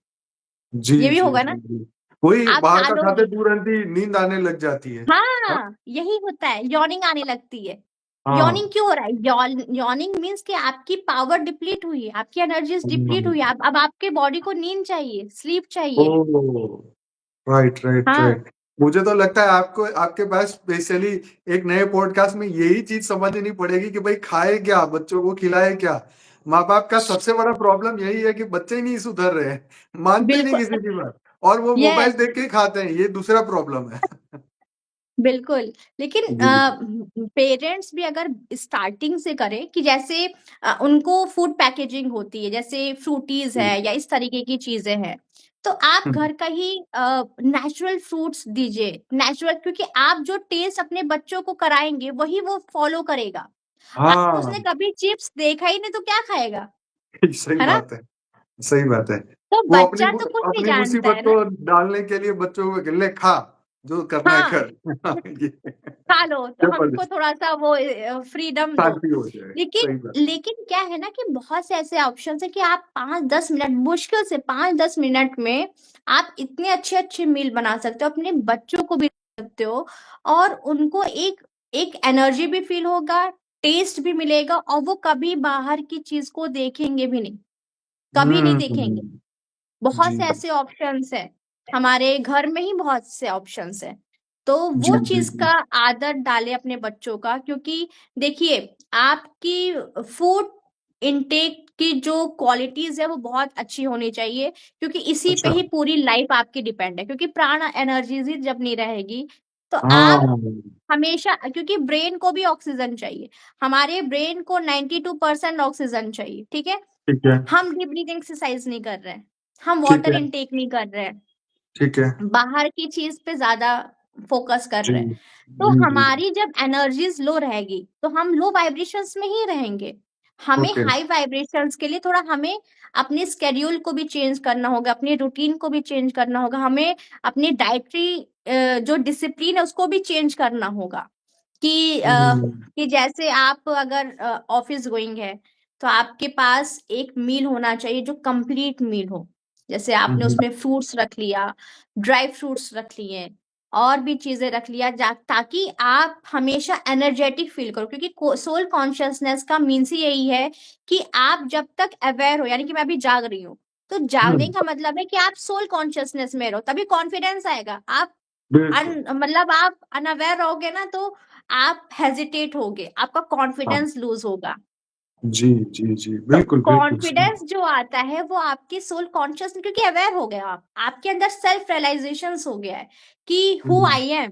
जी, ये भी जी, होगा जी, ना? जी। वही आप बाहर का खाते टालोगे। तुरंत ही नींद आने लग जाती है। हाँ, हाँ, यही होता है, यॉर्निंग आने लगती है। हाँ। यॉर्निंग क्यों हो रहा है? यॉर्निंग मीन्स कि आपकी पावर डिप्लीट हुई है, आपकी एनर्जीज़ डिप्लीट हुँ। हुई है। अब आपके बॉडी को नींद चाहिए, स्लीप चाहिए। ओह! राइट, राइट, हाँ, राइट। मुझे तो लगता है आपको आपके पास स्पेशली एक नए पॉडकास्ट में यही चीज़ समझनी पड़ेगी कि भाई खाए क्या? बच्चों को खिलाए क्या? माँ-बाप का सबसे बड़ा प्रॉब्लम यही है कि बच्चे ही नहीं सुधर रहे हैं, मानते ही नहीं बिल्कुल किसी की बात और वो मोबाइल यस, देख के ही खाते हैं, ये दूसरा प्रॉब्लम है। बिल्कुल। लेकिन जी, पेरेंट्स भी अगर स्टार्टिंग से करें कि जैसे उनको फूड पैकेजिंग होती है, जैसे फ्रूटीज़ जी। है या इस तरीके की चीज़ें हैं, तो आप हुँ, घर का ही नेचुरल फ्रूट्स दीजिए। नेचुरल, क्योंकि आप जो टेस्ट अपने बच्चों को कराएँगे, वही वो फ़ॉलो करेगा। अब हाँ, उसने कभी चिप्स देखा ही नहीं, तो क्या खाएगा? सही है ना? बात है, सही बात है। तो वो बच्चा तो कुछ नहीं अपनी जानता है मुसीबत ना। को डालने के लिए बच्चों को ले खा, जो करना है हाँ। कर। ये खा लो, तो हमको ज़बरदस्त थोड़ा-सा वो फ्रीडम दो। शांति हो जाए, लेकिन सही बात। लेकिन क्या है ना कि बहुत से ऐसे ऑप्शंस हैं कि आप 5-10 मिनट, मुश्किल से 5-10 मिनट में आप इतने अच्छे-अच्छे मील बना सकते हो, अपने बच्चों को भी दे सकते हो, और उनको एक एक एनर्जी भी फ़ील होगा, टेस्ट भी मिलेगा और वो कभी बाहर की चीज को देखेंगे भी नहीं, कभी नहीं देखेंगे। बहुत जी से ऐसे ऑप्शंस है, हमारे घर में ही बहुत से ऑप्शंस है। तो जी वो जी चीज का आदत डाले अपने बच्चों का, क्योंकि देखिए आपकी फूड इनटेक की जो क्वालिटीज है वो बहुत अच्छी होनी चाहिए, क्योंकि इसी पे अच्छा ही पूरी लाइफ आपकी डिपेंड है। क्योंकि प्राण एनर्जीज ही जब नहीं रहेगी तो आप हाँ हमेशा, क्योंकि ब्रेन को भी ऑक्सीजन चाहिए, हमारे ब्रेन को 92% ऑक्सीजन चाहिए, ठीक है। ठीक है हम डीप ब्रीथिंग एक्सरसाइज नहीं कर रहे हैं, हम ठीक वाटर है इनटेक नहीं कर रहे हैं, ठीक है बाहर की चीज पे ज्यादा फोकस कर जी रहे हैं। तो जी जी हमारी जब एनर्जीज लो रहेगी तो हम लो वाइब्रेशंस में ही रहेंगे। हमें ओके हाई वाइब्रेशंस के लिए थोड़ा हमें अपने स्केड्यूल को भी चेंज करना होगा, अपने रूटीन को भी चेंज करना होगा, हमें अपनी डाइटरी जो डिसिप्लिन है उसको भी चेंज करना होगा। हम्म, कि जैसे आप अगर ऑफिस गोइंग है तो आपके पास एक मील होना चाहिए जो कंप्लीट मील हो। जैसे आपने हम्म, उसमें फ्रूट्स रख लिया, ड्राई फ्रूट्स रख लिए, और भी चीजें रख लिया ताकि आप हमेशा एनर्जेटिक फील करो। क्योंकि सोल कॉन्शियसनेस का मीन्स ही यही है कि आप जब तक अवेयर हो, यानी कि मैं अभी जाग रही हूँ, तो जागने हम्म, का मतलब है कि आप सोल कॉन्शियसनेस में रहो, तभी कॉन्फिडेंस आएगा। आप बिल्कुल मतलब आप अनअवेयर रहोगे ना तो आप हेजिटेट होगे, आपका हाँ कॉन्फिडेंस लूज होगा। जी जी जी तो बिल्कुल बिल्कुल सही कॉन्फिडेंस जो आता है वो आपकी सोल कॉन्शियस, क्योंकि अवेयर हो गया आप, आपके अंदर सेल्फ रियलाइजेशन हो गया है कि हु हम्म, आई एम।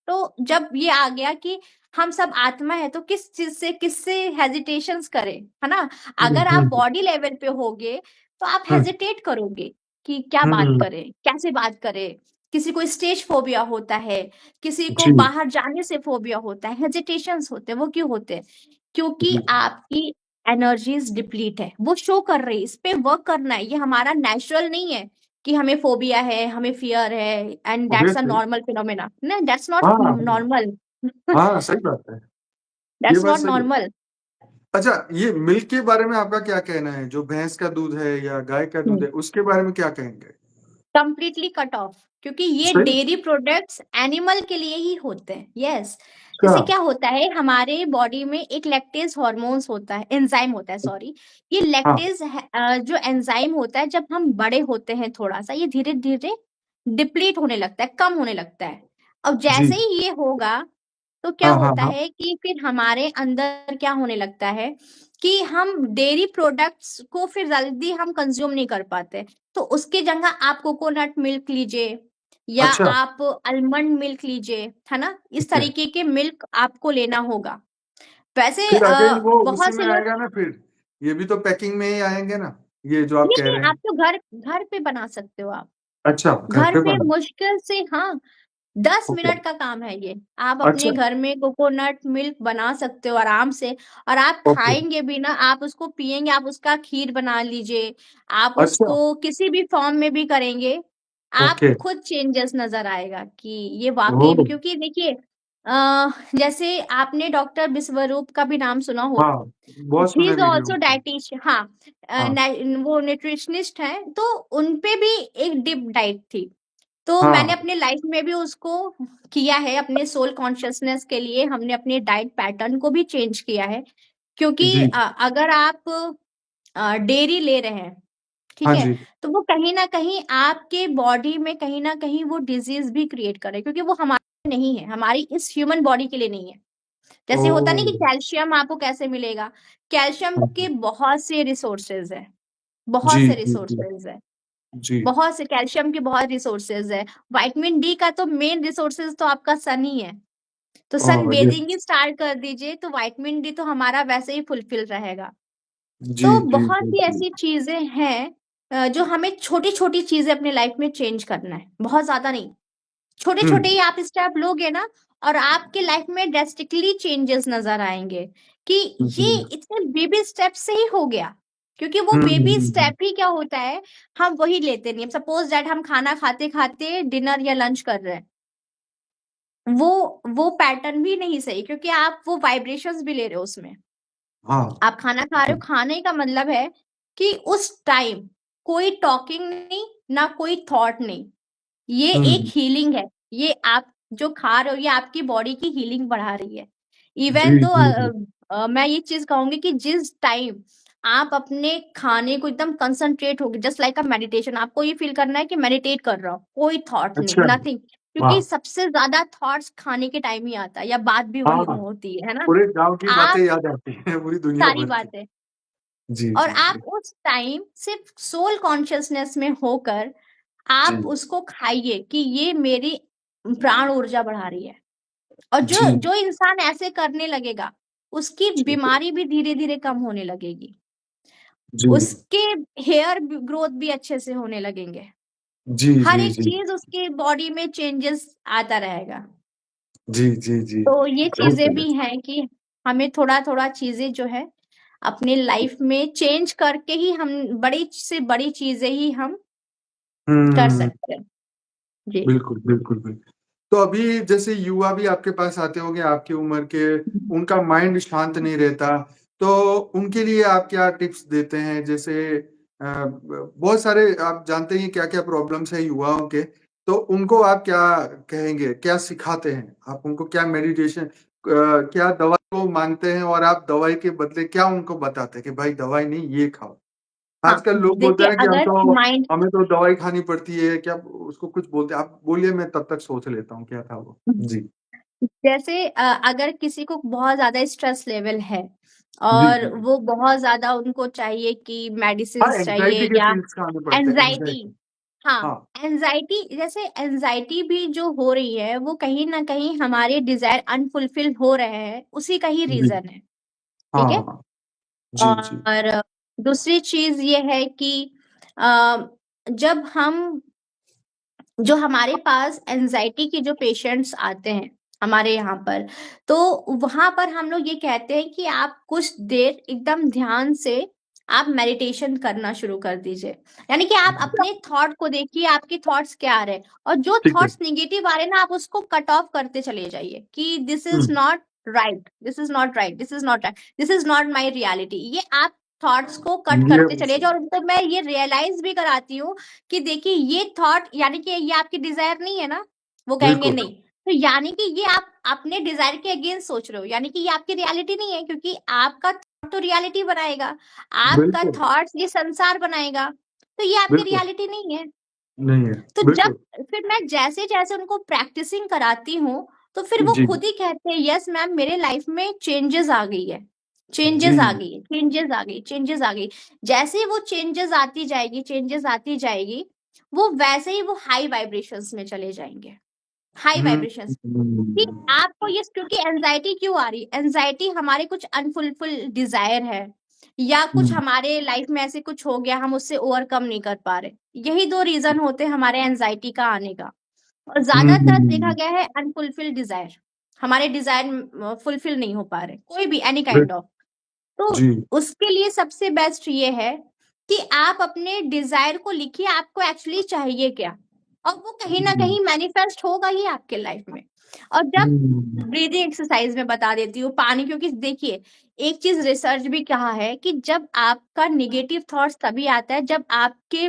तो जब ये आ गया कि हम सब आत्मा है, तो किस चीज से किससे हेजिटेशंस करें, है ना। अगर आप हम्म, बॉडी लेवल पे होगे तो आप हम्म, हेजिटेट करोगे कि क्या बात हम्म, करें, कैसे बात करें। किसी को स्टेज फोबिया होता है, किसी को जी बाहर जाने से फोबिया होता है, हेजिटेशंस होते हैं। वो क्यों होते हैं? क्योंकि जी आपकी एनर्जीज डिप्लीट है, वो शो कर रही है। इस पे वर्क करना है, ये हमारा नेचुरल नहीं है कि हमें फोबिया है, हमें फियर है and that's a obviously normal phenomena. नहीं, दैट्स नॉट हाँ नॉर्मल। हाँ सही बात है ये दैट्स बात नॉट सही है नॉर्मल। अच्छा ये मिल्क के बारे में आपका क्या कहना है जो भैंस का दूध है या गाय का दूध है उसके बारे में क्या कहेंगे कंप्लीटली कट ऑफ, क्योंकि ये सही डेयरी प्रोडक्ट्स एनिमल के लिए ही होते हैं। यस। अच्छा जैसे क्या होता है, हमारे बॉडी में एक लैक्टेज हार्मोन्स होता है, एंजाइम होता है, सॉरी। ये हाँ लैक्टेज जो एंजाइम होता है, जब हम बड़े होते हैं थोड़ा सा, ये धीरे धीरे डिप्लीट होने लगता है, कम होने लगता है। अब जी जैसे ही ये होगा तो क्या हाँ हाँ होता हाँ है कि फिर हमारे अंदर क्या होने लगता है कि हम डेयरी प्रोडक्ट्स को फिर जल्दी हम कंज्यूम नहीं कर पाते। तो उसकी जगह आप कोकोनट मिल्क लीजिए या अच्छा आप आलमंड मिल्क लीजिए, है ना। इस ठीक है तरीके के मिल्क आपको लेना होगा। वैसे फिर अगेन वो उसी बहुत में से लोग, आएगा ना फिर ये भी तो पैकिंग में ही आएंगे ना ये जो आप नहीं कह नहीं, रहे हैं आप तो घर घर पे बना सकते हो आप। अच्छा घर घर पे पे बना मुश्किल से, हाँ, 10 ओके मिनट का काम है ये। आप अपने अच्छा घर में कोकोनट मिल्क बना सकते हो आराम से। और आप ओके खाएंगे भी ना, आप उसको पिएंगे, आप उसका खीर बना लीजिए, आप अच्छा उसको किसी भी फॉर्म में भी करेंगे, आप ओके खुद चेंजेस नजर आएगा कि ये वाकई में। ओह क्योंकि देखिए जैसे आपने डॉक्टर विश्वरूप का भी नाम सुना हो, हाँ बहुत ही सुने इज वीडियो ऑल्सो उनके डाइटिशियन, हाँ। हाँ वो न्यूट्रिशनिस्ट हैं, तो उनपे भी एक डिप डाइट थी। तो मैंने हाँ अपने लाइफ में भी उसको किया है, अपने सोल कॉन्शियसनेस के लिए हमने अपने डाइट पैटर्न को भी चेंज किया है। क्योंकि जी अगर आप डेयरी ले रहे हैं, ठीक हाँ है, जी तो वो कहीं ना कहीं आपके बॉडी में कहीं ना कहीं वो डिजीज भी क्रिएट करे, क्योंकि वो हमारे नहीं है, हमारी इस ह्यूमन बॉडी के लिए नहीं है। जैसे होता नहीं कि ओह कैल्शियम आपको कैसे मिलेगा, कैल्शियम हाँ, के बहुत से रिसोर्सेज है, जी बहुत से जी जी रिसोर्सेज है, जी बहुत से कैल्शियम के बहुत रिसोर्सेज है। विटामिन डी का तो मेन रिसोर्सेज तो आपका सन ही है। तो सन ओह बेदिंग यस ही स्टार्ट कर दीजिए तो विटामिन डी तो हमारा वैसे ही फुलफिल रहेगा। जी तो जी बहुत जी सी जी ऐसी चीजें हैं जो हमें छोटी छोटी चीजें अपने लाइफ में चेंज करना है, बहुत ज्यादा नहीं। छोटे छोटे हम्म ही आप स्टेप लोगे ना, और आपके लाइफ में ड्रेस्टिकली चेंजेस नजर आएंगे कि जी ये इतने बेबी स्टेप से ही हो गया। क्योंकि वो बेबी हम्म, स्टेप ही क्या होता है, हम वही लेते नहीं। सपोज दैट हम खाना खाते खाते डिनर या लंच कर रहे हैं, वो वो पैटर्न भी नहीं सही, क्योंकि आप वो वाइब्रेशंस भी ले रहे हो उसमें। हाँ आप खाना खा रहे हो, खाने का मतलब है कि उस टाइम कोई टॉकिंग नहीं, ना कोई थॉट नहीं, ये एक हम्म हीलिंग है। ये आप जो खा रहे हो ये आपकी बॉडी की हीलिंग बढ़ा रही है। इवन जी, दो जी, जी। मैं ये चीज कहूंगी कि जिस टाइम आप अपने खाने को एकदम कंसंट्रेट होगे, जस्ट लाइक अ मेडिटेशन, आपको ये फील करना है कि मेडिटेट कर रहा हूँ, कोई थॉट नहीं, अच्छा, नथिंग, क्योंकि वाह! सबसे ज्यादा थॉट्स खाने के टाइम ही आता है, या बात भी वही हाँ, होती है ना। पूरे गाँव की बातें आप याद आती हैं, पूरी दुनिया सारी भर की। बातें, जी, और जी, आप जी। उस टाइम सिर्फ सोल कॉन्शियसनेस में होकर जी, आप उसको खाइए कि ये मेरी प्राण ऊर्जा बढ़ा रही है। और जो जी, जो इंसान ऐसे करने लगेगा, उसकी जी, बीमारी भी धीरे धीरे कम होने लगेगी, जी, उसके हेयर ग्रोथ भी अच्छे से होने लगेंगे, जी, हर जी, एक जी, चीज उसके बॉडी में चेंजेस आता रहेगा। जी, जी, जी। तो ये बहुत चीजें बढ़िया। भी हैं कि हमें थोड़ा थोड़ा चीजें जो है अपने लाइफ में चेंज करके ही हम बड़ी से बड़ी चीजें ही हम कर हुँ, सकते हैं। जी। बिल्कुल, बिल्कुल, बिल्कुल। तो अभी जैसे युवा भी आपके पास आते होंगे आपकी उम्र के, उनका माइंड शांत नहीं रहता, तो उनके लिए आप क्या टिप्स देते हैं? जैसे ब बहुत सारे आप जानते ही हैं क्या-क्या प्रॉब्लम्स हैं युवाओं के, तो उनको आप क्या कहेंगे? क्या सिखाते हैं? आप उनको क्या मेडिटेशन क्या दवा को माँगते हैं और आप दवाई के बदले क्या उनको बताते हैं कि भाई दवाई नहीं ये खाओ? हाँ, आजकल लोग बोलते देखिए हैं कि अगर माइंड हमें तो दवाई खानी पड़ती है, क्या उसको कुछ बोलते हैं? आप बोलिए मैं तब तक सोच लेता हूँ क्या था वो? जी। जैसे अगर किसी को बहुत ज्यादा स्ट्रेस लेवल है जी, और जी, जी। वो बहुत ज्यादा उनको चाहिए कि हाँ, मेडिसिन्स चाहिए, एंग्ज़ायटी के या पिल्स खाने पड़ते हैं, एंजाइटी, एंग्ज़ायटी। हाँ, हाँ। एंजाइटी, जैसे एंजाइटी भी जो हो रही है वो कहीं ना कहीं हमारे डिजायर अनफुलफिल हो रहे हैं, उसी का ही जी। रीजन है। ठीक है। हाँ, हाँ। जी, जी। और दूसरी चीज ये है कि अ, जब हम जो हमारे पास एंजाइटी के जो पेशेंट्स आते हैं हमारे यहाँ पर, तो वहां पर हम लोग ये कहते हैं कि आप कुछ देर एकदम ध्यान से आप मेडिटेशन करना शुरू कर दीजिए। यानी कि आप अपने थॉट को देखिए, आपके थॉट्स क्या आ रहे हैं, और जो ठीक है। थॉट्स निगेटिव आ रहे हैं ना, आप उसको कट ऑफ करते चले जाइए कि this hmm, is not right, this is not right, this is not right, this is not my reality. ये आप थॉट्स को कट ये करते वो चले सही। जाओ, और उनको मैं ये रियलाइज भी कराती हूँ कि देखिए ये थॉट, यानी कि ये आपकी डिजायर नहीं है ना, वो कहेंगे बिल्कुल, नहीं, तो यानी कि ये आप अपने डिजायर के अगेंस्ट सोच रहे हो, यानी कि ये आपकी रियलिटी नहीं है, क्योंकि आपका थॉट तो रियलिटी बनाएगा, आपका बिल्कुल, थॉट्स ये संसार बनाएगा, तो ये आपकी बिल्कुल। रियलिटी नहीं है। नहीं है, तो जब बिल्कुल। फिर मैं जैसे जैसे उनको प्रैक्टिसिंग कराती हूँ, तो फिर वो जी, खुद ही कहते हैं यस मैम, मेरे लाइफ में चेंजेस आ गई है, जी। चेंजेस आ गई है, चेंजेस आ गई, चेंजेस आ गई। जैसे ही वो चेंजेस आती जाएगी, चेंजेस आती जाएगी, वो वैसे ही वो हाई वाइब्रेशंस में चले जाएंगे, हाई हुँ, वाइब्रेशंस। कि हुँ। आपको ये, क्योंकि एंजाइटी क्यों आ रही, एंजाइटी हमारे कुछ अनफुलफिल डिजायर है, या कुछ हुँ, हमारे लाइफ में ऐसे कुछ हो गया, हम उससे ओवरकम नहीं कर पा रहे, यही दो रीजन होते हैं हमारे एंजाइटी का आने का। और ज्यादातर देखा हुँ। गया है अनफुलफिल डिजायर, हमारे डिजायर फुलफिल नहीं हो पा रहे, कोई भी एनी बिल काइंड ऑफ। तो जी। उसके लिए सबसे बेस्ट ये है कि आप अपने डिजायर को लिखिए, आपको एक्चुअली चाहिए क्या, और वो कहीं ना हुँ, कहीं मैनिफेस्ट होगा ही आपके लाइफ में। और जब हुँ। ब्रीदिंग एक्सरसाइज में बता देती हूँ पानी, क्योंकि देखिए एक चीज रिसर्च भी कहा है कि जब आपका निगेटिव थॉट्स तभी आता है जब आपके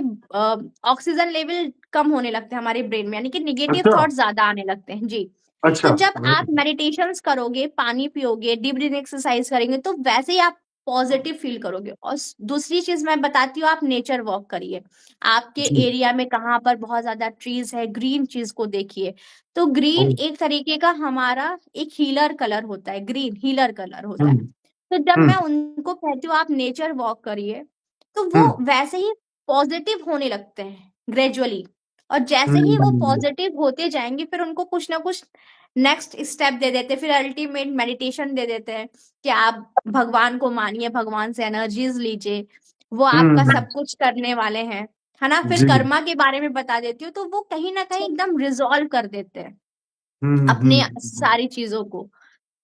ऑक्सीजन लेवल कम होने लगते हैं हमारे ब्रेन में, यानी कि निगेटिव अच्छा, थॉट्स ज्यादा आने लगते हैं जी। तो अच्छा। जब आप मेडिटेशंस करोगे, पानी पियोगे, डीप ब्रीथिंग एक्सरसाइज करेंगे, तो वैसे ही आप पॉजिटिव फील करोगे। और दूसरी चीज मैं बताती हूँ, आप नेचर वॉक करिए, आपके जी। एरिया में कहाँ पर बहुत ज्यादा ट्रीज है, ग्रीन चीज को देखिए। तो ग्रीन ओह! एक तरीके का हमारा एक हीलर कलर होता है, ग्रीन हीलर कलर होता हुँ, है। तो जब हुँ, मैं उनको कहती हूँ आप नेचर वॉक करिए, तो हुँ, वो वैसे ही पॉजिटिव होने लगते हैं ग्रेजुअली। और जैसे ही वो हुँ। पॉजिटिव होते जाएंगे, फिर उनको कुछ ना कुछ नेक्स्ट स्टेप दे देते हैं, फिर अल्टीमेट मेडिटेशन दे देते हैं कि आप भगवान को मानिए, भगवान से एनर्जीज लीजिए, वो आपका हुँ, सब कुछ करने वाले हैं, है ना। फिर जी। कर्मा के बारे में बता देती हूँ, तो वो कहीं ना कहीं एकदम रिजॉल्व कर देते हैं हुँ, हुँ, अपने हुँ। सारी चीजों को।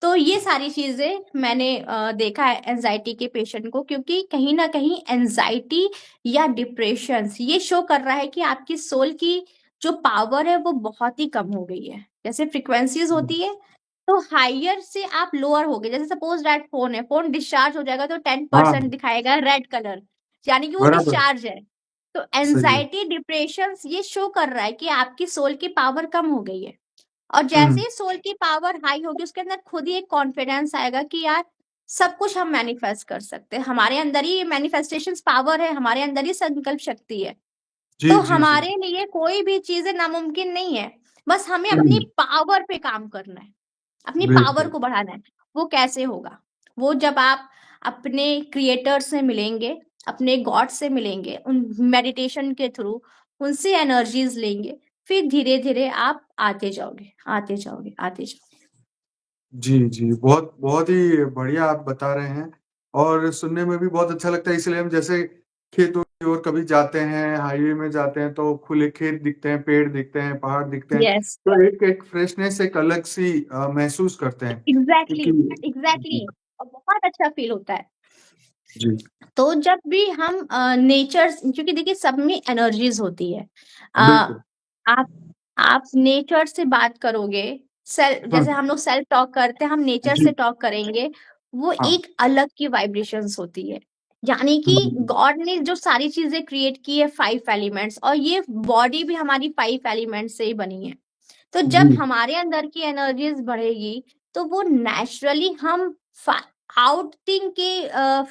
तो ये सारी चीजें मैंने देखा है एंजाइटी के पेशेंट को, क्योंकि कहीं ना कहीं एंजाइटी या डिप्रेशन ये शो कर रहा है कि आपकी सोल की जो पावर है वो बहुत ही कम हो गई है। जैसे फ्रिक्वेंसीज होती है, तो हाइयर से आप लोअर हो गए, जैसे सपोज दैट फोन है, फोन डिस्चार्ज हो जाएगा तो 10% हाँ, दिखाएगा रेड कलर, यानी कि वो बराबर, डिस्चार्ज है। तो सही है। एंजाइटी डिप्रेशन ये शो कर रहा है कि आपकी सोल की पावर कम हो गई है। और जैसे हम्म। ही सोल की पावर हाई होगी उसके अंदर खुद ही एक कॉन्फिडेंस आएगा कि यार सब कुछ हम मैनिफेस्ट कर सकते हैं, हमारे अंदर ही मैनिफेस्टेशन पावर है, हमारे अंदर ही संकल्प शक्ति है। जी तो जी जी। हमारे लिए कोई भी चीजें नामुमकिन नहीं है, बस हमें अपनी हम्म, पावर पे काम करना है, अपनी पावर बिल्कुल। को बढ़ाना है। वो कैसे होगा? वो जब आप अपने क्रिएटर से मिलेंगे, अपने गॉड से मिलेंगे, उन मेडिटेशन के थ्रू उनसे एनर्जीज लेंगे, फिर धीरे धीरे आप आते जाओगे, आते जाओगे, आते जाओगे। जी जी, बहुत बहुत ही बढ़िया आप बता रहे हैं और सुनने में भी बहुत अच्छा लगता है। इसलिए हम जैसे खेतों की ओर कभी जाते हैं, हाईवे में जाते हैं तो खुले खेत दिखते हैं, पेड़ दिखते हैं, पहाड़ दिखते हैं, यस, तो एक फ्रेशनेस, एक अलग सी महसूस करते हैं एग्जैक्टली, क्योंकि एग्जैक्टली। और बहुत अच्छा फील होता है। जी। तो जब भी हम नेचर, क्योंकि देखिए सब में एनर्जीज होती है। अ, बिल्कुल। आप आप नेचर से बात करोगे, सेल्फ, हाँ, जैसे हम लोग सेल्फ टॉक करते हैं, हम नेचर जी, से टॉक करेंगे, वो हाँ। एक अलग की वाइब्रेशंस होती है। यानी कि हुँ, गॉड ने जो सारी चीजें क्रिएट की है 5 एलिमेंट्स, और ये बॉडी भी हमारी 5 एलिमेंट्स से ही बनी है। तो जी। जब हमारे अंदर की एनर्जीज बढ़ेगी तो वो नेचुरली हम आउटिंग के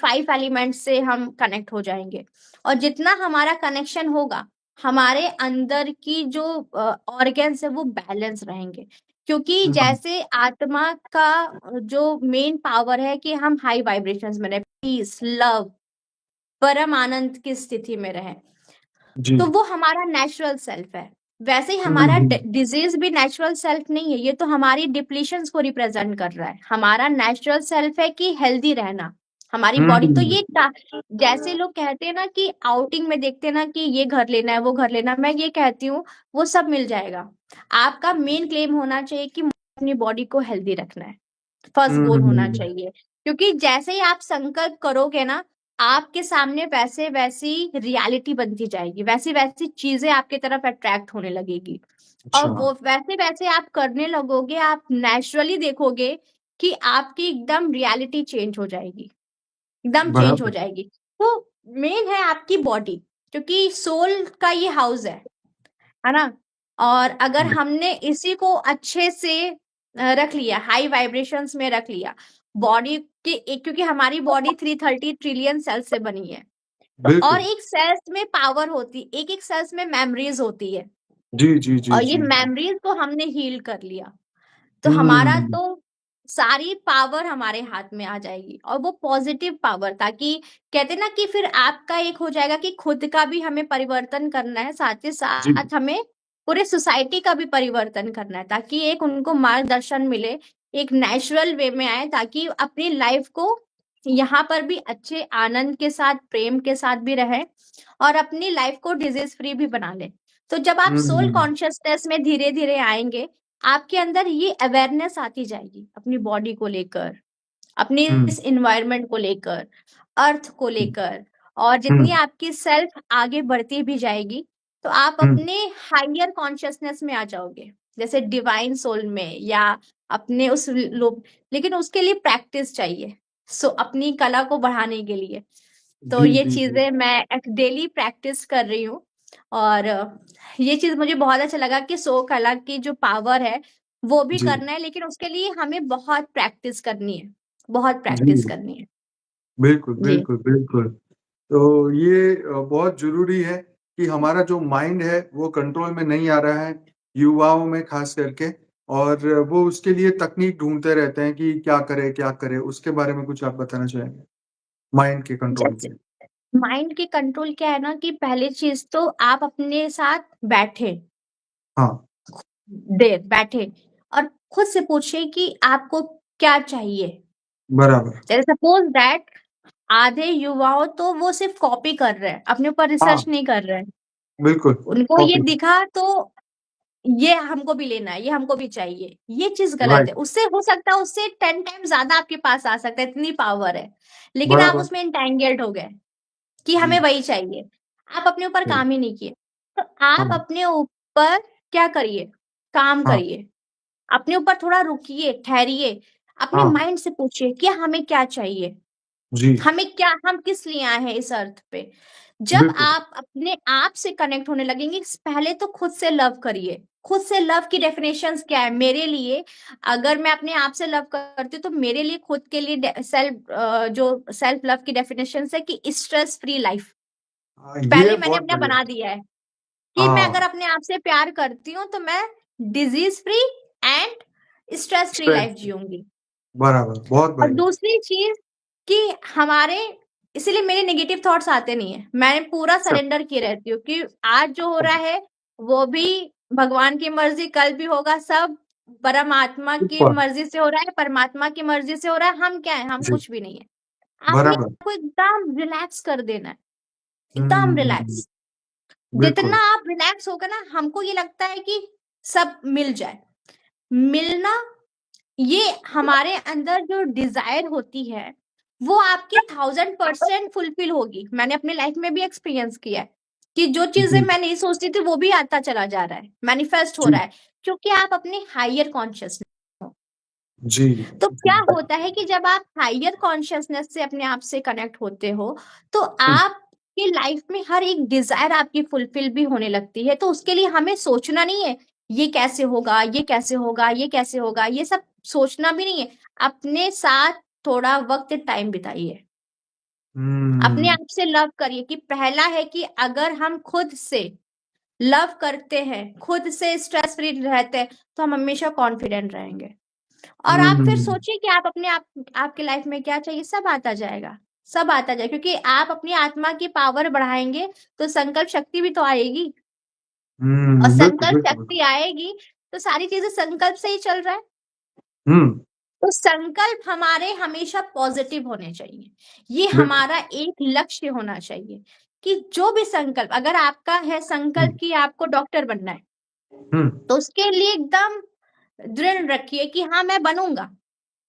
5 एलिमेंट से हम कनेक्ट हो जाएंगे। और जितना हमारा कनेक्शन होगा, हमारे अंदर की जो ऑर्गन्स है वो बैलेंस रहेंगे। क्योंकि हाँ, जैसे आत्मा का जो मेन पावर है कि हम हाई वाइब्रेशंस में रहे, पीस, लव, परम आनंद की स्थिति में रहे, जी। तो वो हमारा नेचुरल सेल्फ है। वैसे ही हुँ, हमारा हुँ, डिजीज भी नेचुरल सेल्फ नहीं है, ये तो हमारी डिप्लीशंस को रिप्रेजेंट कर रहा है। हमारा नेचुरल सेल्फ है कि हेल्दी रहना, हमारी बॉडी तो हुँ, ये जैसे लोग कहते हैं ना कि आउटिंग में देखते हैं ना कि ये घर लेना है, वो घर लेना है, मैं ये कहती हूँ वो सब मिल जाएगा। आपका मेन क्लेम होना चाहिए कि मुझे अपनी बॉडी को हेल्दी रखना है, फर्स्ट हुँ, गोल होना हुँ, चाहिए। क्योंकि जैसे ही आप संकल्प करोगे ना, आपके सामने वैसे वैसी रियलिटी बनती जाएगी, वैसी वैसी चीजें आपके तरफ अट्रैक्ट होने लगेगी। और अच्छा, वो वैसे वैसे आप करने लगोगे, आप नेचुरली देखोगे कि आपकी एकदम रियलिटी चेंज हो जाएगी, एकदम चेंज हो बराबर। जाएगी। तो मेन है आपकी बॉडी, क्योंकि सोल का ये हाउस है ना? और अगर हुँ, हमने इसी को अच्छे से रख लिया, हाई वाइब्रेशंस में रख लिया, बॉडी के क्योंकि हमारी बॉडी 330 ट्रिलियन सेल्स से बनी है। तो और बिल्कुल। एक सेल्स में पावर होती, एक एक सेल्स में मेमोरीज होती है, जी, जी, जी, और ये जी, जी। मेमोरीज को हमने हील कर लिया, तो हमारा हुँ, तो सारी पावर हमारे हाथ में आ जाएगी, और वो पॉजिटिव पावर, ताकि कहते ना कि फिर आपका एक हो जाएगा कि खुद का भी हमें परिवर्तन करना है, साथ ही जी। साथ हमें पूरे सोसाइटी का भी परिवर्तन करना है, ताकि एक उनको मार्गदर्शन मिले, एक नेचुरल वे में आए, ताकि अपनी लाइफ को यहाँ पर भी अच्छे आनंद के साथ, प्रेम के साथ भी रहे, और अपनी लाइफ को डिजीज फ्री भी बना ले। तो जब आप सोल हुँ, कॉन्शियसनेस में धीरे धीरे आएंगे, आपके अंदर ये अवेयरनेस आती जाएगी अपनी बॉडी को लेकर, अपने हुँ, इस एनवायरनमेंट को लेकर, अर्थ को हुँ, लेकर। और जितनी हुँ, आपकी सेल्फ आगे बढ़ती भी जाएगी, तो आप हुँ, अपने हायर कॉन्शियसनेस में आ जाओगे, जैसे डिवाइन सोल में, या अपने उस लोग। लेकिन उसके लिए प्रैक्टिस चाहिए, अपनी कला को बढ़ाने के लिए। तो जी, ये जी, जी, चीजें मैं डेली प्रैक्टिस कर रही हूँ। और ये चीज मुझे बहुत अच्छा लगा कि सो कला की जो पावर है वो भी जी, करना है, लेकिन उसके लिए हमें बहुत प्रैक्टिस करनी है, बहुत प्रैक्टिस जी, करनी है। बिल्कुल, जी, बिल्कुल, बिल्कुल। तो ये बहुत ज़रूरी है कि हमारा जो माइंड है, वो कंट्रोल में नहीं आ रहा है, युवाओं में ख़ास करके और वो उसके लिए तकनीक ढूँढते रहते हैं कि क्या करें, क्या करें? उसके बारे में कुछ आप बताना चाहेंगे? माइंड के कंट्रोल जैसे के? माइंड की कंट्रोल क्या है ना, कि पहली चीज तो आप अपने साथ बैठे, हाँ, देर बैठे, और खुद से पूछिए कि आपको क्या चाहिए। बराबर। जैसे सपोज दैट आधे युवाओं तो वो सिर्फ कॉपी कर रहे हैं, अपने ऊपर हाँ, रिसर्च नहीं कर रहे हैं। बिल्कुल, उनको ये कॉपी, दिखा तो ये हमको भी लेना है, ये हमको भी चाहिए, ये चीज गलत राइट, है। उससे हो सकता है उससे 10 टाइम ज्यादा आपके पास आ सकता है, इतनी पावर है, लेकिन आप बराबर। उसमें इंटेंगल्ड हो गए कि हमें जी, वही चाहिए। आप अपने ऊपर सही। काम ही नहीं किए। तो आप हाँ, अपने ऊपर क्या करिए, काम हाँ, करिए, अपने ऊपर थोड़ा रुकिए, ठहरिए, अपने हाँ, माइंड से पूछिए कि हमें क्या चाहिए, जी, हम किस लिए आए हैं इस अर्थ पे। जब बिल्कुल। आप अपने आप से कनेक्ट होने लगेंगे, पहले तो खुद से लव करिए, खुद से लव की डेफिनेशंस क्या है मेरे लिए? अगर मैं अपने आप से लव करती हूँ तो मेरे लिए खुद के लिए जो सेल्फ लव की डेफिनेशन है कि स्ट्रेस फ्री लाइफ। ये पहले मैंने बहुत अपना बढ़िया। बना दिया है कि मैं अगर हाँ, अपने आप से प्यार करती हूँ तो मैं disease free and stress free life stress जीऊंगी। बराबर, बहुत और बढ़िया। दूसरी चीज कि हमारे इसीलिए मेरे नेगेटिव थॉट्स आते नहीं है, मैं पूरा सब सरेंडर किए रहती हूँ कि आज जो हो रहा है वो भी भगवान की मर्जी, कल भी होगा, सब परमात्मा की ऊपर। मर्जी से हो रहा है, परमात्मा की मर्जी से हो रहा है। हम क्या है? हम जी, कुछ भी नहीं है। अपने बराबर। आप को एकदम रिलैक्स कर देना है, एकदम हम्म, रिलैक्स। जितना बिल्कुल। आप रिलैक्स होगा ना, हमको ये लगता है कि सब मिल जाए। मिलना, ये हमारे अंदर जो डिजायर होती है वो आपकी 1000% फुलफिल होगी। मैंने अपने लाइफ में भी एक्सपीरियंस किया है कि जो चीजें जी, मैं नहीं सोचती थी वो भी आता चला जा रहा है, मैनिफेस्ट हो जी, रहा है, क्योंकि आप अपने हायर कॉन्शियसनेस हो। जी, तो जी। क्या होता है कि जब आप हायर कॉन्शियसनेस से अपने आप से कनेक्ट होते हो तो हुँ, आपकी लाइफ में हर एक डिजायर आपकी फुलफिल भी होने लगती है। तो उसके लिए हमें सोचना नहीं है ये कैसे होगा, ये कैसे होगा, ये कैसे होगा, ये सब सोचना भी नहीं है। अपने साथ थोड़ा वक्त टाइम बिताइए, अपने हुँ, आप से लव करिए। कि पहला है कि अगर हम खुद से लव करते हैं, खुद से स्ट्रेस फ्री रहते हैं, तो हम हमेशा कॉन्फिडेंट रहेंगे। और आप फिर हुँ, सोचिए कि आप अपने आप, आपके लाइफ में क्या चाहिए, सब आता जाएगा, सब आता जाएगा। क्योंकि आप अपनी आत्मा की पावर बढ़ाएंगे तो संकल्प शक्ति भी तो आएगी, और बिल्कुल, संकल्प बिल्कुल, शक्ति बिल्कुल। आएगी तो सारी चीजें संकल्प से ही चल रहा है। हुँ, तो संकल्प हमारे हमेशा पॉजिटिव होने चाहिए। ये बिल्कुल। हमारा एक लक्ष्य होना चाहिए कि जो भी संकल्प, अगर आपका है हुँ, संकल्प कि आपको डॉक्टर बनना है, हुँ, तो उसके लिए एकदम दृढ़ रखिए कि हाँ मैं बनूंगा।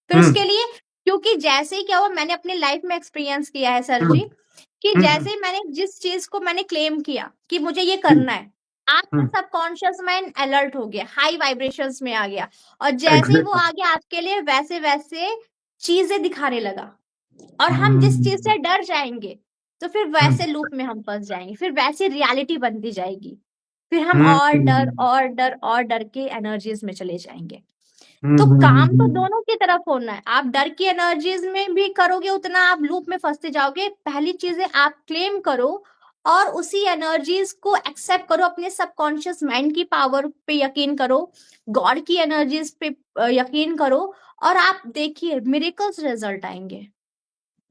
फिर हुँ, उसके लिए, क्योंकि जैसे ही क्या हुआ, मैंने अपनी लाइफ में एक्सपीरियंस किया है सर हुँ, जी, कि हुँ, हुँ, जैसे ही मैंने जिस चीज को मैंने क्लेम किया कि मुझे ये जी, करना है, आपका हुँ, सबकॉन्शियस माइंड अलर्ट हो गया, हाई वाइब्रेशंस में आ गया, और जैसे ही वो एग्ज़ैक्टली। आ गया आपके लिए वैसे वैसे चीजें दिखाने लगा। और हम जिस चीज हुँ, से डर जाएंगे तो फिर हुँ, वैसे लूप में हम फंस जाएंगे, फिर वैसी रियलिटी बनती जाएगी, फिर हम हुँ, और डर हुँ, और डर और डर के एनर्जीज में चले जाएंगे। हुँ, तो हुँ, हुँ, काम तो हुँ, दोनों की तरफ होना है। आप डर की एनर्जीज में भी करोगे उतना आप लूप में फंसते जाओगे। पहली चीजें आप क्लेम करो और उसी एनर्जीज को एक्सेप्ट करो, अपने सबकॉन्शियस माइंड की पावर पे यकीन करो, गॉड की एनर्जीज पे यकीन करो, और आप देखिए मिरेकल्स रिजल्ट आएंगे।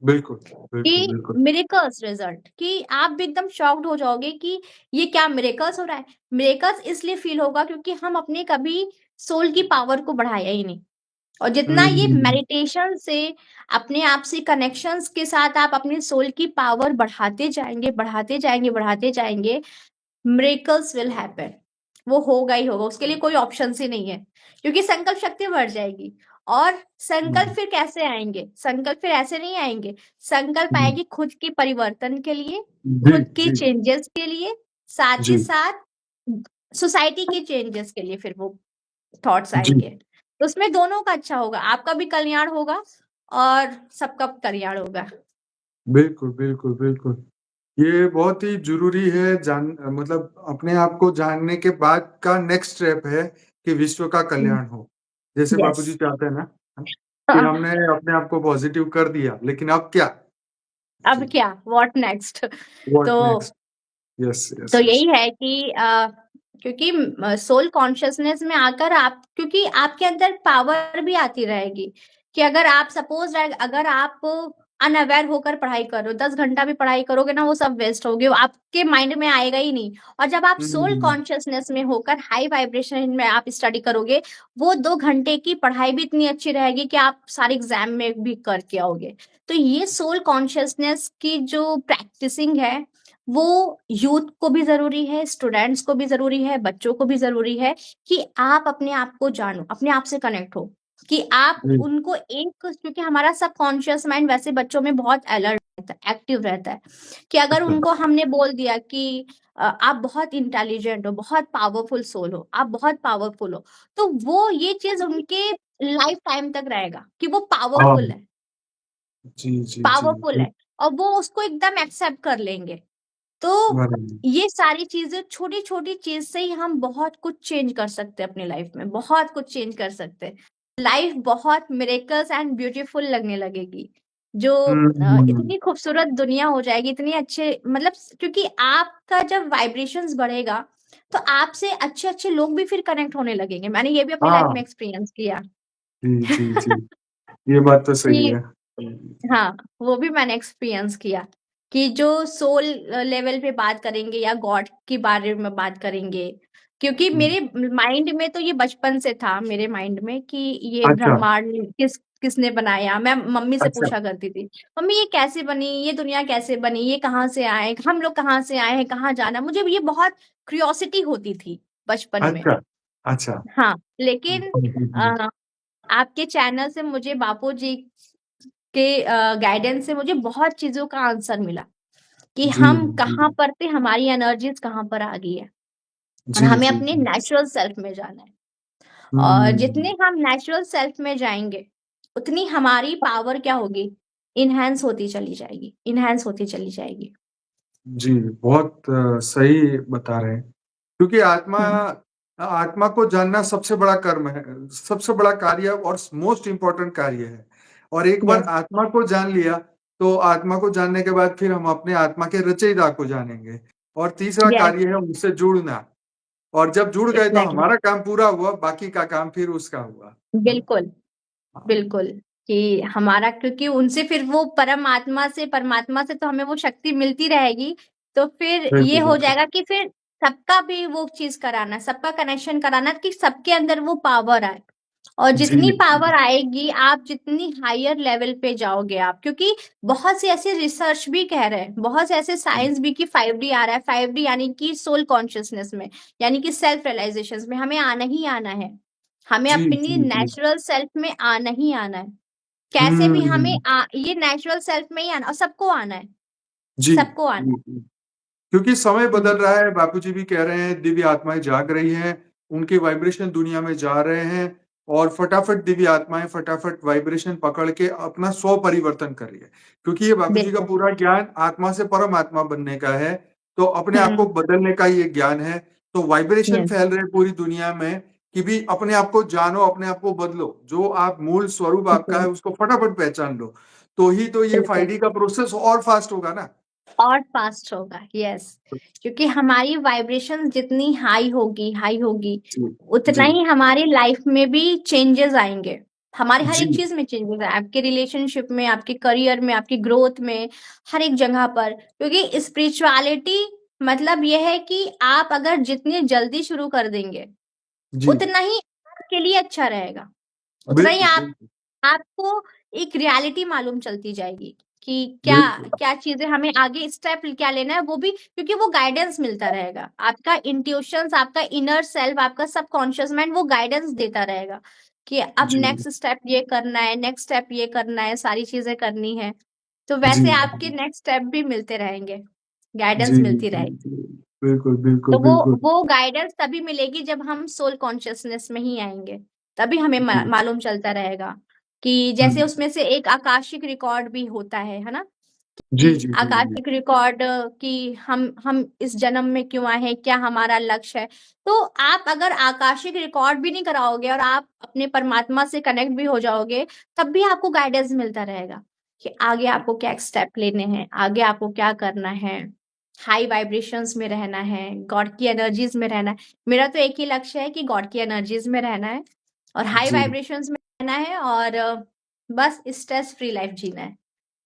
बिल्कुल, बिल्कुल, कि बिल्कुल। मिरेकल्स रिजल्ट, कि आप भी एकदम शॉक्ड हो जाओगे कि ये क्या मिरेकल्स हो रहा है। मिरेकल्स इसलिए फील होगा क्योंकि हम अपने कभी सोल की पावर को बढ़ाया ही नहीं। और जितना ये हुँ, मेडिटेशन से, अपने आप से कनेक्शंस के साथ आप अपने सोल की पावर बढ़ाते जाएंगे, बढ़ाते जाएंगे, बढ़ाते जाएंगे, मिरेकल्स विल हैपन। वो होगा ही होगा, उसके लिए कोई ऑप्शन ही नहीं है, क्योंकि संकल्प शक्ति बढ़ जाएगी। और संकल्प हुँ, फिर कैसे आएंगे? संकल्प फिर ऐसे नहीं आएंगे। संकल्प हुँ, आएगी खुद के परिवर्तन के लिए, जी, खुद के जी, चेंजेस के लिए, साथ ही जी, साथ सोसाइटी के चेंजेस के लिए फिर वो थॉट्स जी। आएंगे। तो उसमें दोनों का अच्छा होगा, आपका भी कल्याण होगा और सबका कल्याण होगा। बिल्कुल, बिल्कुल, बिल्कुल। ये बहुत ही ज़रूरी है मतलब अपने आप को जानने के बाद का नेक्स्ट स्टेप है कि विश्व का कल्याण हो। जैसे यस। बापूजी चाहते हैं ना, है ना? कि हमने अपने आप को पॉज़िटिव कर दिया, लेकिन अब क्या? अब जी, क्या, व्हाट नेक्स्ट? तो व्हाट नेक्स्ट? यस, तो यस, यस। यही है कि क्योंकि सोल कॉन्शियसनेस में आकर आप, क्योंकि आपके अंदर पावर भी आती रहेगी कि अगर आप सपोज, अगर आप अनअवेयर होकर पढ़ाई कर रहे हो, 10 घंटा भी पढ़ाई करोगे ना, वो सब वेस्ट होगे, वो आपके माइंड में आएगा ही नहीं। और जब आप सोल हुँ, कॉन्शियसनेस में होकर हाई वाइब्रेशन में आप स्टडी करोगे, वो 2 घंटे की पढ़ाई भी इतनी अच्छी रहेगी कि आप सारे एग्जाम में भी करके आओगे। तो ये सोल कॉन्शियसनेस की जो प्रैक्टिसिंग है वो यूथ को भी जरूरी है, स्टूडेंट्स को भी जरूरी है, बच्चों को भी जरूरी है कि आप अपने आप को जानो, अपने आप से कनेक्ट हो, कि आप जी, उनको एक, क्योंकि हमारा सबकॉन्शियस माइंड वैसे बच्चों में बहुत अलर्ट रहता है, एक्टिव रहता है, कि अगर अच्छा। उनको हमने बोल दिया कि आप बहुत इंटेलिजेंट हो, बहुत पावरफुल सोल हो, आप बहुत पावरफुल हो, तो वो ये चीज उनके लाइफ टाइम तक रहेगा कि वो हाँ, पावरफुल है, जी, जी, जी, पावरफुल है, और वो उसको एकदम एक्सेप्ट कर लेंगे। तो बराबर। ये सारी चीजें, छोटी छोटी चीज से ही हम बहुत कुछ चेंज कर सकते हैं अपनी लाइफ में, बहुत कुछ चेंज कर सकते हैं। लाइफ बहुत मिरेकल्स एंड ब्यूटीफुल लगने लगेगी। जो हम्म। इतनी खूबसूरत दुनिया हो जाएगी, इतनी अच्छे, मतलब क्योंकि आपका जब वाइब्रेशंस बढ़ेगा तो आपसे अच्छे अच्छे लोग भी फिर कनेक्ट होने लगेंगे। मैंने ये भी अपनी लाइफ में हाँ एक्सपीरियंस किया जी जी जी, ये बात तो सही कि है। हाँ, वो भी मैंने एक्सपीरियंस किया कि जो सोल लेवल पे बात करेंगे या गॉड के बारे में बात करेंगे, क्योंकि मेरे माइंड में तो ये बचपन से था, मेरे माइंड में कि ये अच्छा ब्रह्मांड किसने बनाया। मैं मम्मी से अच्छा पूछा करती थी, मम्मी ये कैसे बनी, ये दुनिया कैसे बनी, ये कहाँ से आए, हम लोग कहाँ से आए हैं, कहाँ जाना। मुझे ये बहुत क्यूरियोसिटी होती थी बचपन में। अच्छा अच्छा। हाँ, लेकिन हम्म। अ, आपके चैनल से मुझे, बापू जी के गाइडेंस से मुझे बहुत चीजों का आंसर मिला कि जी हम जी कहाँ पर थे, हमारी एनर्जीज कहाँ पर आ गई है, और जी हमें जी अपने जी। नेचुरल सेल्फ में जाना है। और हम्म। जितने हम नेचुरल सेल्फ में जाएंगे, उतनी हमारी पावर क्या होगी, इनहेंस होती चली जाएगी, इनहेंस होती चली जाएगी। जी, बहुत सही बता रहे हैं। क्योंकि आत्मा हम्म। आत्मा को जानना सबसे बड़ा कर्म है, सबसे बड़ा कार्य और मोस्ट इम्पोर्टेंट कार्य है। और एक बार यस, आत्मा को जान लिया, तो आत्मा को जानने के बाद फिर हम अपने आत्मा के रचयिता को जानेंगे। और तीसरा यस, कार्य है उनसे जुड़ना। और जब जुड़ गए तो एग्जैक्टली, हमारा काम पूरा हुआ, बाकी का काम फिर उसका हुआ। है ना? बिल्कुल, हाँ, बिल्कुल। कि हमारा, क्योंकि उनसे फिर वो परमात्मा से, परमात्मा से तो हमें वो शक्ति मिलती रहेगी। तो फिर ये बिल्कुल हो बिल्कुल। जाएगा कि फिर सबका भी वो चीज कराना, सबका कनेक्शन कराना, कि सबके अंदर वो पावर आए। और जी जितनी पावर आएगी, आप जितनी हायर लेवल पे जाओगे आप, क्योंकि बहुत से ऐसे रिसर्च भी कह रहे हैं, बहुत से ऐसे साइंस भी, कि 5D आ रहा है। 5D यानी कि सोल कॉन्शियसनेस में, यानी कि सेल्फ रियलाइजेशन में हमें आना ही आना है। हमें जी अपनी जी जी। नेचुरल सेल्फ में आना ही आना है। कैसे भी हमें हम्म। ये नेचुरल सेल्फ में ही आना, और सबको आना है, जी सबको आना जी जी। क्योंकि समय है। बदल रहा है, बापूजी भी कह रहे हैं, दिव्य आत्माएं जाग रही हैं, उनके वाइब्रेशन दुनिया में जा रहे हैं। और फटाफट दिव्य आत्माएं फटाफट वाइब्रेशन पकड़ के अपना स्व परिवर्तन कर रही है। क्योंकि ये बापूजी का बिल्कुल। पूरा ज्ञान आत्मा से परमात्मा बनने का है, तो अपने आप को हम्म। बदलने का ये ज्ञान है। तो वाइब्रेशन यस, फैल रहे हैं पूरी दुनिया में कि भी अपने आप को जानो, अपने आप को बदलो, जो आप मूल स्वरूप आपका है बिल्कुल, उसको फटाफट पहचान लो। तो ही तो ये बिल्कुल। 5D का प्रोसेस और फास्ट होगा ना। और फास्ट होगा, यस। क्योंकि हमारी वाइब्रेशन जितनी हाई होगी, हाई होगी, जी उतना जी ही हमारी लाइफ में भी चेंजेस आएंगे। हमारे हर जी एक चीज में चेंजेस आए, आपके रिलेशनशिप में, आपके करियर में, आपकी ग्रोथ में, हर एक जगह पर। क्योंकि स्पिरिचुअलिटी मतलब यह है कि आप अगर जितनी जल्दी शुरू कर देंगे, जी। उतना ही आपके लिए अच्छा रहेगा, उतना ही बिल्कुल बिल्कुल आपको एक रियलिटी मालूम चलती जाएगी कि क्या बिल्कुल। क्या चीजें हमें आगे स्टेप क्या लेना है, वो भी क्योंकि वो गाइडेंस मिलता रहेगा। आपका इंट्यूशंस, आपका इनर सेल्फ, आपका सबकॉन्शियस माइंड वो गाइडेंस देता रहेगा कि अब जी नेक्स्ट स्टेप ये करना है, नेक्स्ट स्टेप ये करना है, सारी चीजें करनी है। तो जी वैसे आपके नेक्स्ट स्टेप भी मिलते रहेंगे, जी गाइडेंस मिलती जी रहेगी। जी। बिल्कुल बिल्कुल तो बिल्कुल। वो गाइडेंस तभी मिलेगी जब हम सोल कॉन्शियसनेस में ही आएंगे। तभी हमें जी मालूम चलता रहेगा कि जैसे हम्म, उसमें से एक आकाशिक रिकॉर्ड भी होता है ना, जी कि जी जी जी आकाशिक रिकॉर्ड, कि हम इस जन्म में क्यों आए हैं, क्या हमारा लक्ष्य है। तो आप अगर आकाशिक रिकॉर्ड भी नहीं कराओगे और आप अपने परमात्मा से कनेक्ट भी हो जाओगे, तब भी आपको गाइडेंस मिलता रहेगा कि आगे आपको क्या स्टेप लेने हैं, आगे आपको क्या करना है। हाई वाइब्रेशंस में रहना है, गॉड की एनर्जीज में रहना है। मेरा तो एक ही लक्ष्य है कि गॉड की एनर्जीज में रहना है और हाई जी। वाइब्रेशंस में रहना है, और बस स्ट्रेस फ्री लाइफ जीना है।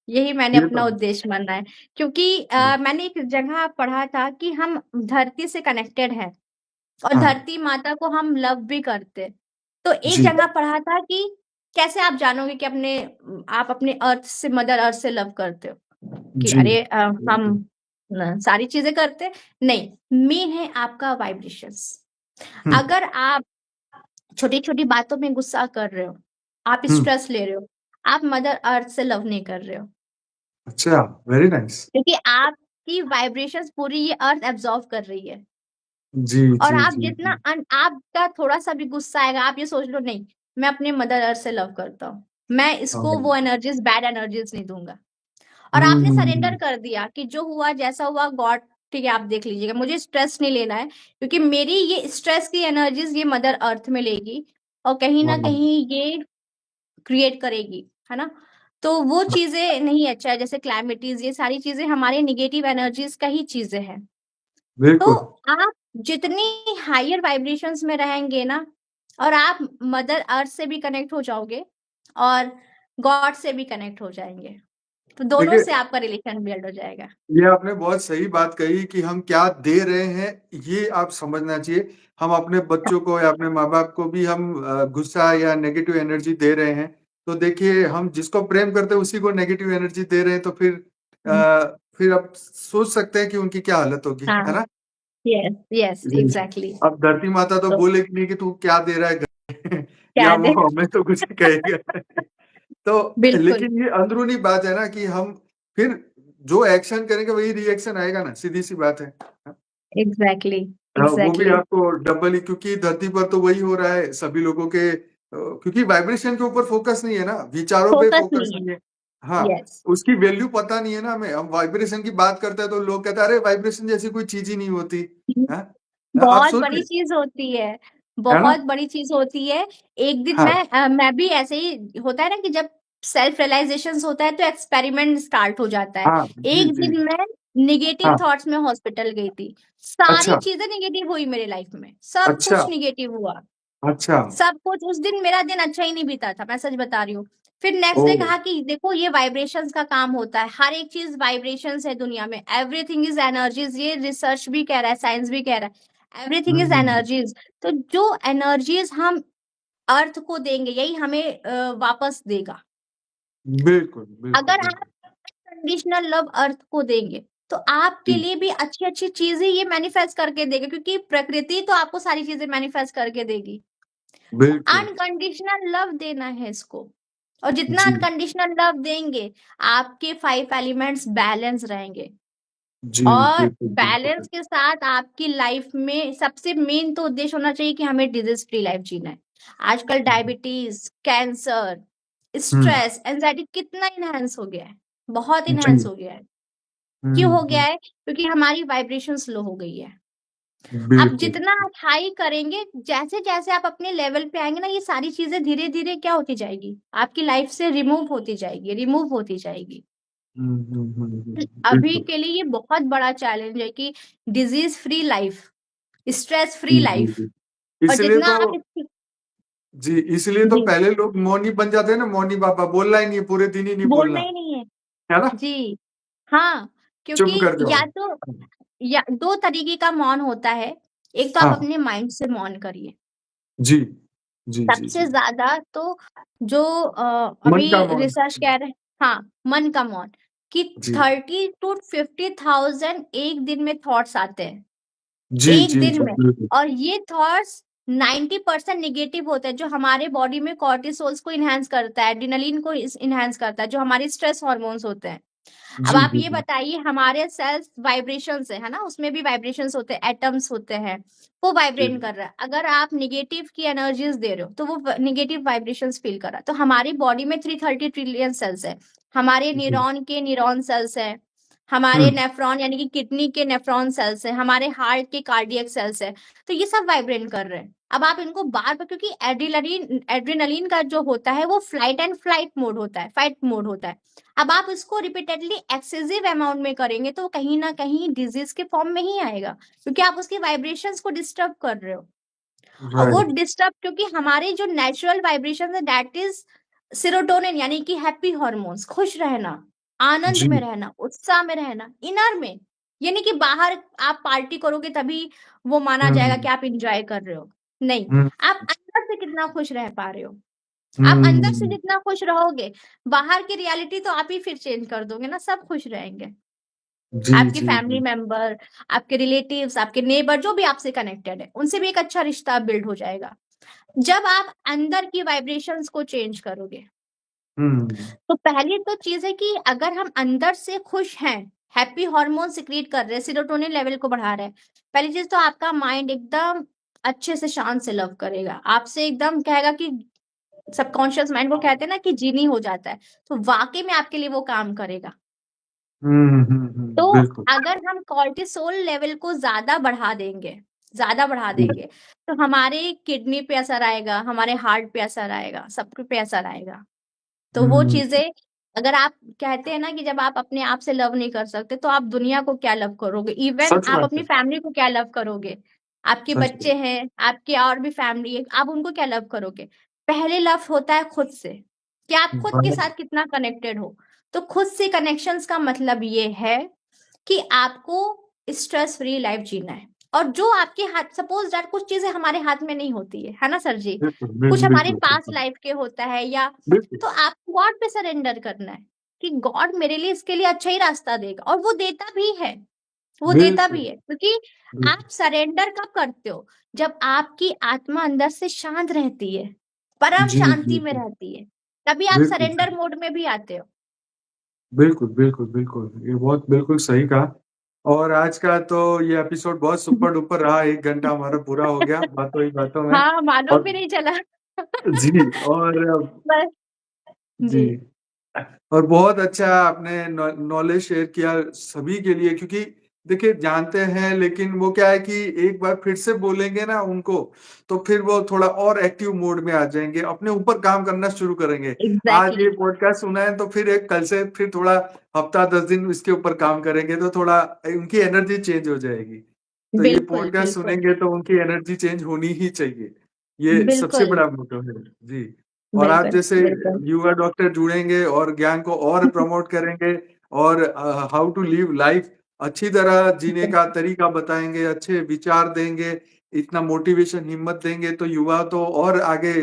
यही मैंने ये तो अपना उद्देश्य माना है। क्योंकि मैंने एक जगह पढ़ा था कि हम धरती से कनेक्टेड हैं, और हाँ धरती माता को हम लव भी करते। तो एक जी जगह पढ़ा था कि कैसे आप जानोगे कि आप अपने अर्थ से, मदर अर्थ से लव करते हो, कि जी अरे बिल्कुल। हम सारी चीजें करते नहीं। मेन है आपका वाइब्रेशंस। हम्म अगर आप छोटी छोटी बातों में गुस्सा कर रहे हो, आप हम्म। स्ट्रेस ले रहे हो, आप मदर अर्थ से लव नहीं कर रहे हो। अच्छा, वेरी नाइस। क्योंकि आपकी वाइब्रेशंस पूरी ये अर्थ एब्जॉर्व कर रही है। जी और जी आप जी जितना जी आपका थोड़ा सा भी गुस्सा आएगा, आप ये सोच लो, नहीं, मैं अपने मदर अर्थ से लव करता हूँ, मैं इसको हाँ, वो एनर्जीज, बैड एनर्जीज नहीं दूंगा। और आपने हम्म। सरेंडर कर दिया कि जो हुआ जैसा हुआ, गॉड ठीक है, आप देख लीजिएगा, मुझे स्ट्रेस नहीं लेना है, क्योंकि मेरी ये स्ट्रेस की एनर्जीज ये मदर अर्थ में लेगी और कहीं ना हाँ, कहीं ये क्रिएट करेगी, है ना। तो वो चीजें नहीं अच्छा है, जैसे क्लाइमेटीज, ये सारी चीजें हमारे निगेटिव एनर्जीज का ही चीजें हैं। तो बिल्कुल। आप जितनी हायर वाइब्रेशंस में रहेंगे ना, और आप मदर अर्थ से भी कनेक्ट हो जाओगे और गॉड से भी कनेक्ट हो जाएंगे, तो दोनों देखिए, से आपका रिलेशन बिल्ड हो जाएगा। ये आपने बहुत सही बात कही कि हम क्या दे रहे हैं, ये आप समझना चाहिए। हम अपने बच्चों को या अपने माँ-बाप को भी हम गुस्सा या नेगेटिव एनर्जी दे रहे हैं, तो देखिए हम जिसको प्रेम करते हैं उसी को नेगेटिव एनर्जी दे रहे हैं, तो फिर आप सोच सकते हैं कि उनकी क्या हालत होगी, हाँ, है ना? यस यस, जी। एग्जैक्टली। अब धरती माता तो तो बोलेगी नहीं कि तू क्या दे रहा है घर या क्या वो दे हमें तो कुछ कहेगा। तो बिल्कुल, लेकिन ये अंदरूनी बात है ना कि हम फिर जो एक्शन करेंगे वही रिएक्शन आएगा ना, सीधी-सी बात है। एग्जैक्टली वो भी एग्जैक्टली। आपको डबल ही, क्योंकि धरती पर तो वही हो रहा है सभी लोगों के, क्योंकि वाइब्रेशन के ऊपर फोकस नहीं है ना, विचारों पे फोकस फोकस नहीं है। नहीं है। हाँ, यस, उसकी वैल्यू पता नहीं है ना हमें। हम वाइब्रेशन की बात करते हैं तो लोग कहते हैं अरे वाइब्रेशन जैसी कोई चीज़ ही नहीं होती। हैं? आप बहुत बड़ी सोचिए, चीज होती है, है ना? बहुत बड़ी चीज होती है। एक दिन हाँ, मैं भी ऐसे ही, होता है ना कि जब सेल्फ रियलाइजेशन होता है तो एक्सपेरिमेंट स्टार्ट हो जाता है। हाँ, जी, एक जी। दिन मैं निगेटिव हाँ, थॉट्स में हॉस्पिटल गई थी, सारी अच्छा, चीजें निगेटिव हुई मेरे लाइफ में, सब अच्छा, कुछ निगेटिव हुआ, अच्छा। सब कुछ। उस दिन मेरा दिन अच्छा ही नहीं बीता था, मैं सच बता रही हूँ। फिर नेक्स्ट डे ओह! कहा कि देखो ये वाइब्रेशंस का काम होता है, हर एक चीज वाइब्रेशंस है दुनिया में, एवरीथिंग इज एनर्जीज, ये रिसर्च भी कह रहा है, साइंस भी कह रहा है, everything hmm, is hmm, hmm. Energies. तो जो एनर्जीज हम अर्थ को देंगे, यही हमें वापस देगा। बिल्कुल, बिल्कुल, अगर आप बिल्कुल। कंडीशनल लव अर्थ को देंगे, तो आपके जी, लिए भी अच्छी अच्छी चीजें ये मैनिफेस्ट करके देगा, क्योंकि प्रकृति तो आपको सारी चीजें मैनिफेस्ट करके देगी। बिल्कुल। अनकंडीशनल लव देना है इसको, और जितना जी, अनकंडीशनल लव देंगे, आपके 5 एलिमेंट्स बैलेंस रहेंगे। जी, और बिल्कुल, बिल्कुल, बैलेंस बिल्कुल। के साथ आपकी लाइफ में सबसे मेन तो उद्देश्य होना चाहिए कि हमें डिजीज फ्री लाइफ जीना है। आजकल डायबिटीज, कैंसर, हुँ, स्ट्रेस, एंजाइटी कितना इनहेंस हो गया है, बहुत इनहेंस जी। हो गया है। क्यों हुँ, हो गया हुँ। है? क्योंकि हमारी वाइब्रेशन स्लो हो गई है। आप बिल्कुल, जितना आप हाई करेंगे, जैसे-जैसे आप अपने लेवल पे आएँगे ना, ये सारी चीज़ें धीरे-धीरे क्या होती जाएगी? आपकी लाइफ से रिमूव होती जाएगी, रिमूव होती जाएगी। हुँ, हुँ, हुँ, हुँ। अभी बिल्कुल। के लिए ये बहुत बड़ा चैलेंज है कि disease free life, stress free जी, जी, लाइफ, जी। और इसलिए जितना तो आप इसकी जी, इसलिए तो जी, पहले लोग मौनी बन जाते हैं ना, मौनी बाबा, बोलना ही नहीं है, पूरे दिन ही नहीं बोलना बोलना, ही नहीं है। है ना? जी, हाँ, चुप क्योंकि कर जाओ। या 2 तरीके का मौन होता है। एक तो आप हाँ, अपने माइंड से मौन करिए। जी। जी, जी, सबसे जी। ज़्यादा तो जो मन अभी का मौन। रिसर्च कह रहे हैं, हाँ, मन का मौन, कि जी। 30 टू 50,000 एक दिन में थॉट्स आते हैं, जी, एक जी, दिन जी, में। बिल्कुल। और ये थॉट्स 90% नेगेटिव होते हैं, जो हमारे बॉडी में कॉर्टिसोल्स को एनहांस करता है, एड्रेनलिन को एनहांस करता है, जो हमारे स्ट्रेस हार्मोन्स होते हैं। अब जी, आप जी, ये जी। बताइए, हमारे सेल्स वाइब्रेशंस है ना, उसमें भी वाइब्रेशंस होते हैं, एटम्स होते हैं, वो जी। वाइब्रेट कर रहा है। अगर आप नेगेटिव की एनर्जीज दे रहे हो, तो वो नेगेटिव वाइब्रेशंस फील कर रहा है। तो हमारी बॉडी में 330 ट्रिलियन सेल्स है, हमारे जी। न्यूरॉन के न्यूरॉन सेल्स है, हमारे हुँ, नेफ्रॉन यानी कि किडनी के नेफ्रॉन सेल्स है, हमारे हार्ट के कार्डियक सेल्स है। तो ये सब वाइब्रेट कर रहे हैं। अब आप इनको बार बार, क्योंकि एड्रेनलिन एड्रेनलिन का जो होता है वो फ्लाइट एंड फ्लाइट मोड होता है, फाइट मोड होता है। अब आप इसको रिपीटेडली एक्सेसिव अमाउंट में करेंगे, तो कहीं ना कहीं डिजीज के फॉर्म में ही आएगा, क्योंकि आप उसकी वाइब्रेशंस को डिस्टर्ब कर रहे हो। और वो राइट। डिस्टर्ब, क्योंकि हमारे जो नेचुरल वाइब्रेशन है दैट इज सेरोटोनिन, यानी कि हैप्पी हॉर्मोन्स, खुश रहना, आनंद जी। में रहना, उत्साह में रहना, इनर में। यानी कि बाहर आप पार्टी करोगे तभी वो माना जाएगा कि हुँ, आप इंजॉय कर रहे हो, नहीं। हुँ, आप अंदर से कितना खुश रह पा रहे हो, आप अंदर से हुँ। जितना खुश रहोगे, बाहर की रियलिटी तो आप ही फिर चेंज कर दोगे ना, सब खुश रहेंगे। जी, आपकी जी, फैमिली जी। मेंबर, आपके रिलेटिव्स, आपके नेबर, जो भी आपसे कनेक्टेड है, उनसे भी एक अच्छा रिश्ता बिल्ड हो जाएगा। जब आप अंदर की वाइब्रेशंस को चेंज करोगे, हुँ, तो पहली तो चीज है कि अगर हम अंदर से खुश हैं, हैप्पी हार्मोन सिक्रीट कर रहे हैं, सेरोटोनिन लेवल को बढ़ा रहे हैं, पहली चीज तो आपका माइंड एकदम अच्छे से शांत से लव करेगा, आपसे एकदम कहेगा कि सबकॉन्शियस माइंड को कहते हैं ना कि जीनी हो जाता है, तो वाकई में आपके लिए वो काम करेगा। तो बिल्कुल। अगर हम कॉर्टिसोल लेवल को ज्यादा बढ़ा जी, देंगे तो हमारे किडनी पे असर आएगा, हमारे हार्ट पे असर आएगा, सब पे असर आएगा। तो वो हुँ, चीजें, अगर आप कहते हैं ना कि जब आप अपने आप से लव नहीं कर सकते तो आप दुनिया को क्या लव करोगे, इवन सच आप बात अपनी है, फैमिली को क्या लव करोगे, आपके सच बच्चे बात। हैं, आपके और भी फैमिली है, आप उनको क्या लव करोगे। पहले लव होता है खुद से, कि आप खुद के बस साथ कितना कनेक्टेड हो। तो खुद से कनेक्शंस का मतलब ये है कि आपको स्ट्रेस फ्री लाइफ जीना है। और जो आपके हाथ, सपोज दैट कुछ चीजें हमारे हाथ में नहीं होती है ना सर जी, बिल्कुल, कुछ हमारे बिल्कुल, पास बिल्कुल, लाइफ के होता है, या बिल्कुल। तो आपको गॉड पे सरेंडर करना है कि गॉड मेरे लिए इसके लिए अच्छा ही रास्ता देगा, और वो देता भी है, वो देता बिल्कुल, भी है, क्योंकि बिल्कुल। आप सरेंडर कब करते हो, जब आपकी आत्मा अंदर से शांत रहती है, परम जी, शांति जी, में जी। रहती है, तभी आप बिल्कुल, सरेंडर मोड में भी आते हो। बिल्कुल, बिल्कुल, बिल्कुल। ये बहुत बिल्कुल सही कहा। और आज का तो ये एपिसोड बहुत सुपर-डुपर रहा, 1 घंटा हमारा पूरा हो गया बातों ही बातों में। हाँ, मालूम और भी नहीं चला। जी, और बस जी। जी। और बहुत अच्छा आपने नॉलेज शेयर किया सभी के लिए, क्योंकि देखिए जानते हैं, लेकिन वो क्या है कि एक बार फिर से बोलेंगे ना उनको, तो फिर वो थोड़ा और एक्टिव मोड में आ जाएँगे, अपने ऊपर काम करना शुरू करेंगे। आज एग्जैक्टली ये exactly. पॉडकास्ट सुना है तो फिर एक कल से फिर थोड़ा हफ्ता 10 दिन इसके ऊपर काम करेंगे, तो थोड़ा उनकी एनर्जी चेंज हो जाएगी। तो ये बिल्कुल पॉडकास्ट बिल्कुल सुनेंगे तो उनकी एनर्जी चेंज होनी ही चाहिए। ये सबसे बिल्कुल बड़ा मोटो है। जी। और आप बिल्कुल जैसे बिल्कुल युवा डॉक्टर जुड़ेंगे और ज्ञान को और प्रमोट करेंगे, और हाउ टू लिव लाइफ अच्छी तरह जीने का तरीका बताएँगे, अच्छे विचार देंगे, इतना मोटिवेशन हिम्मत देंगे, तो युवा तो और आगे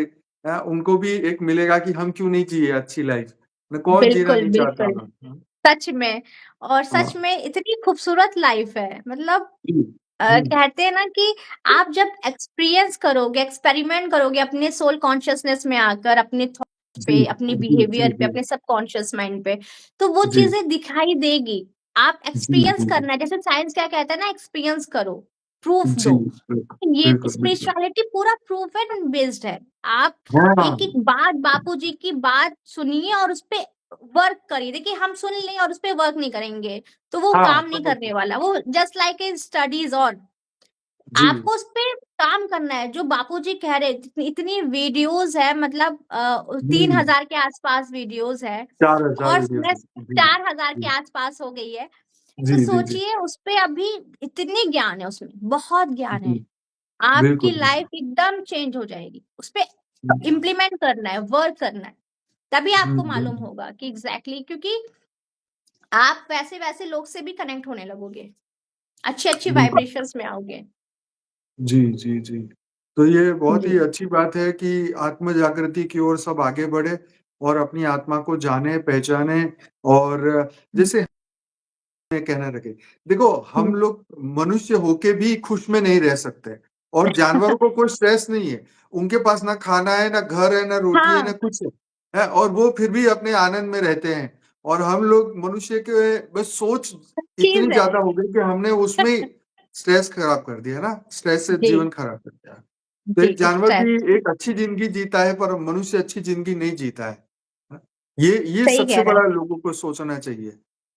उनको भी एक मिलेगा कि हम क्यों नहीं जिए अच्छी लाइफ। न कौन जीना बिल्कुल नहीं चाहता बिल्कुल ना? सच में। और हाँ। सच में इतनी खूबसूरत लाइफ है, मतलब जी। हुँ। कहते हैं ना कि आप जब एक्सपीरियंस करोगे, एक्सपेरिमेंट करोगे अपने सोल कॉन्शियसनेस में आकर, अपने थॉट्स जी, पे, अपने जी, जी, बिहेवियर पे, जी। अपने सबकॉन्शियस माइंड पे, तो वो जी, चीजें दिखाई देगी। आप जी, एक्सपीरियंस जी, करना है, जैसे साइंस क्या कहता है ना, एक्सपीरियंस करो, प्रूफ जी, दो। बिल्कुल, ये बिल्कुल, बिल्कुल। स्पिरिचुअलिटी पूरा प्रूफ एंड बेस्ड है। आप हाँ, एक एक बात, बापूजी की बात सुनिए और उस पे वर्क करिए। देखिए हम सुन लें और उस पे वर्क नहीं करेंगे तो वो हाँ, काम नहीं समझ गया। करने वाला, वो जस्ट लाइक ए स्टडीज। और जी, आपको उस पे काम करना है, जो बापूजी कह रहे, इतनी वीडियोस है, मतलब तीन हुँ, हजार के आसपास वीडियोस है, 4000 और वीडियोज़ मैं हैं। जी, 4,000 के जी। आसपास हो गई है। जी, तो जी, जी। सोचिए उस पे अभी इतनी ज्ञान है, उसमें बहुत ज्ञान जी, है। आपकी बिल्कुल, बिल्कुल। लाइफ एकदम चेंज हो जाएगी, उस पे हुँ, इम्प्लीमेंट करना है, वर्क करना है, तभी हुँ, आपको मालूम बिल्कुल। होगा कि एग्जैक्टली क्योंकि आप वैसे वैसे लोग से भी कनेक्ट होने लगोगे, अच्छी अच्छी बिल्कुल। वाइब्रेशंस में आओगे। जी, जी, जी। तो ये बहुत जी ही अच्छी बात है कि आत्म जागृति की ओर सब आगे बढ़े और अपनी आत्मा को जाने, पहचाने, और जैसे में कहना रखे। देखो, हम लोग मनुष्य होके भी खुश में नहीं रह सकते, और जानवरों को कोई स्ट्रेस नहीं है। उनके पास ना खाना है, ना घर है, ना रोटी है, ना हाँ, कुछ है, और वो फिर भी अपने आनंद में रहते हैं। और हम लोग मनुष्य के बस सोच चीज इतनी है। ज़्यादा हो गई कि हमने उसमें ही स्ट्रेस खराब कर दिया ना, स्ट्रेस से जी जीवन खराब कर दिया। तो जी एक जानवर भी स्ट्रेस। एक अच्छी ज़िंदगी जीता है, पर मनुष्य अच्छी ज़िंदगी नहीं जीता है। ये सही सबसे कह रहे बड़ा हैं, लोगों को सोचना चाहिए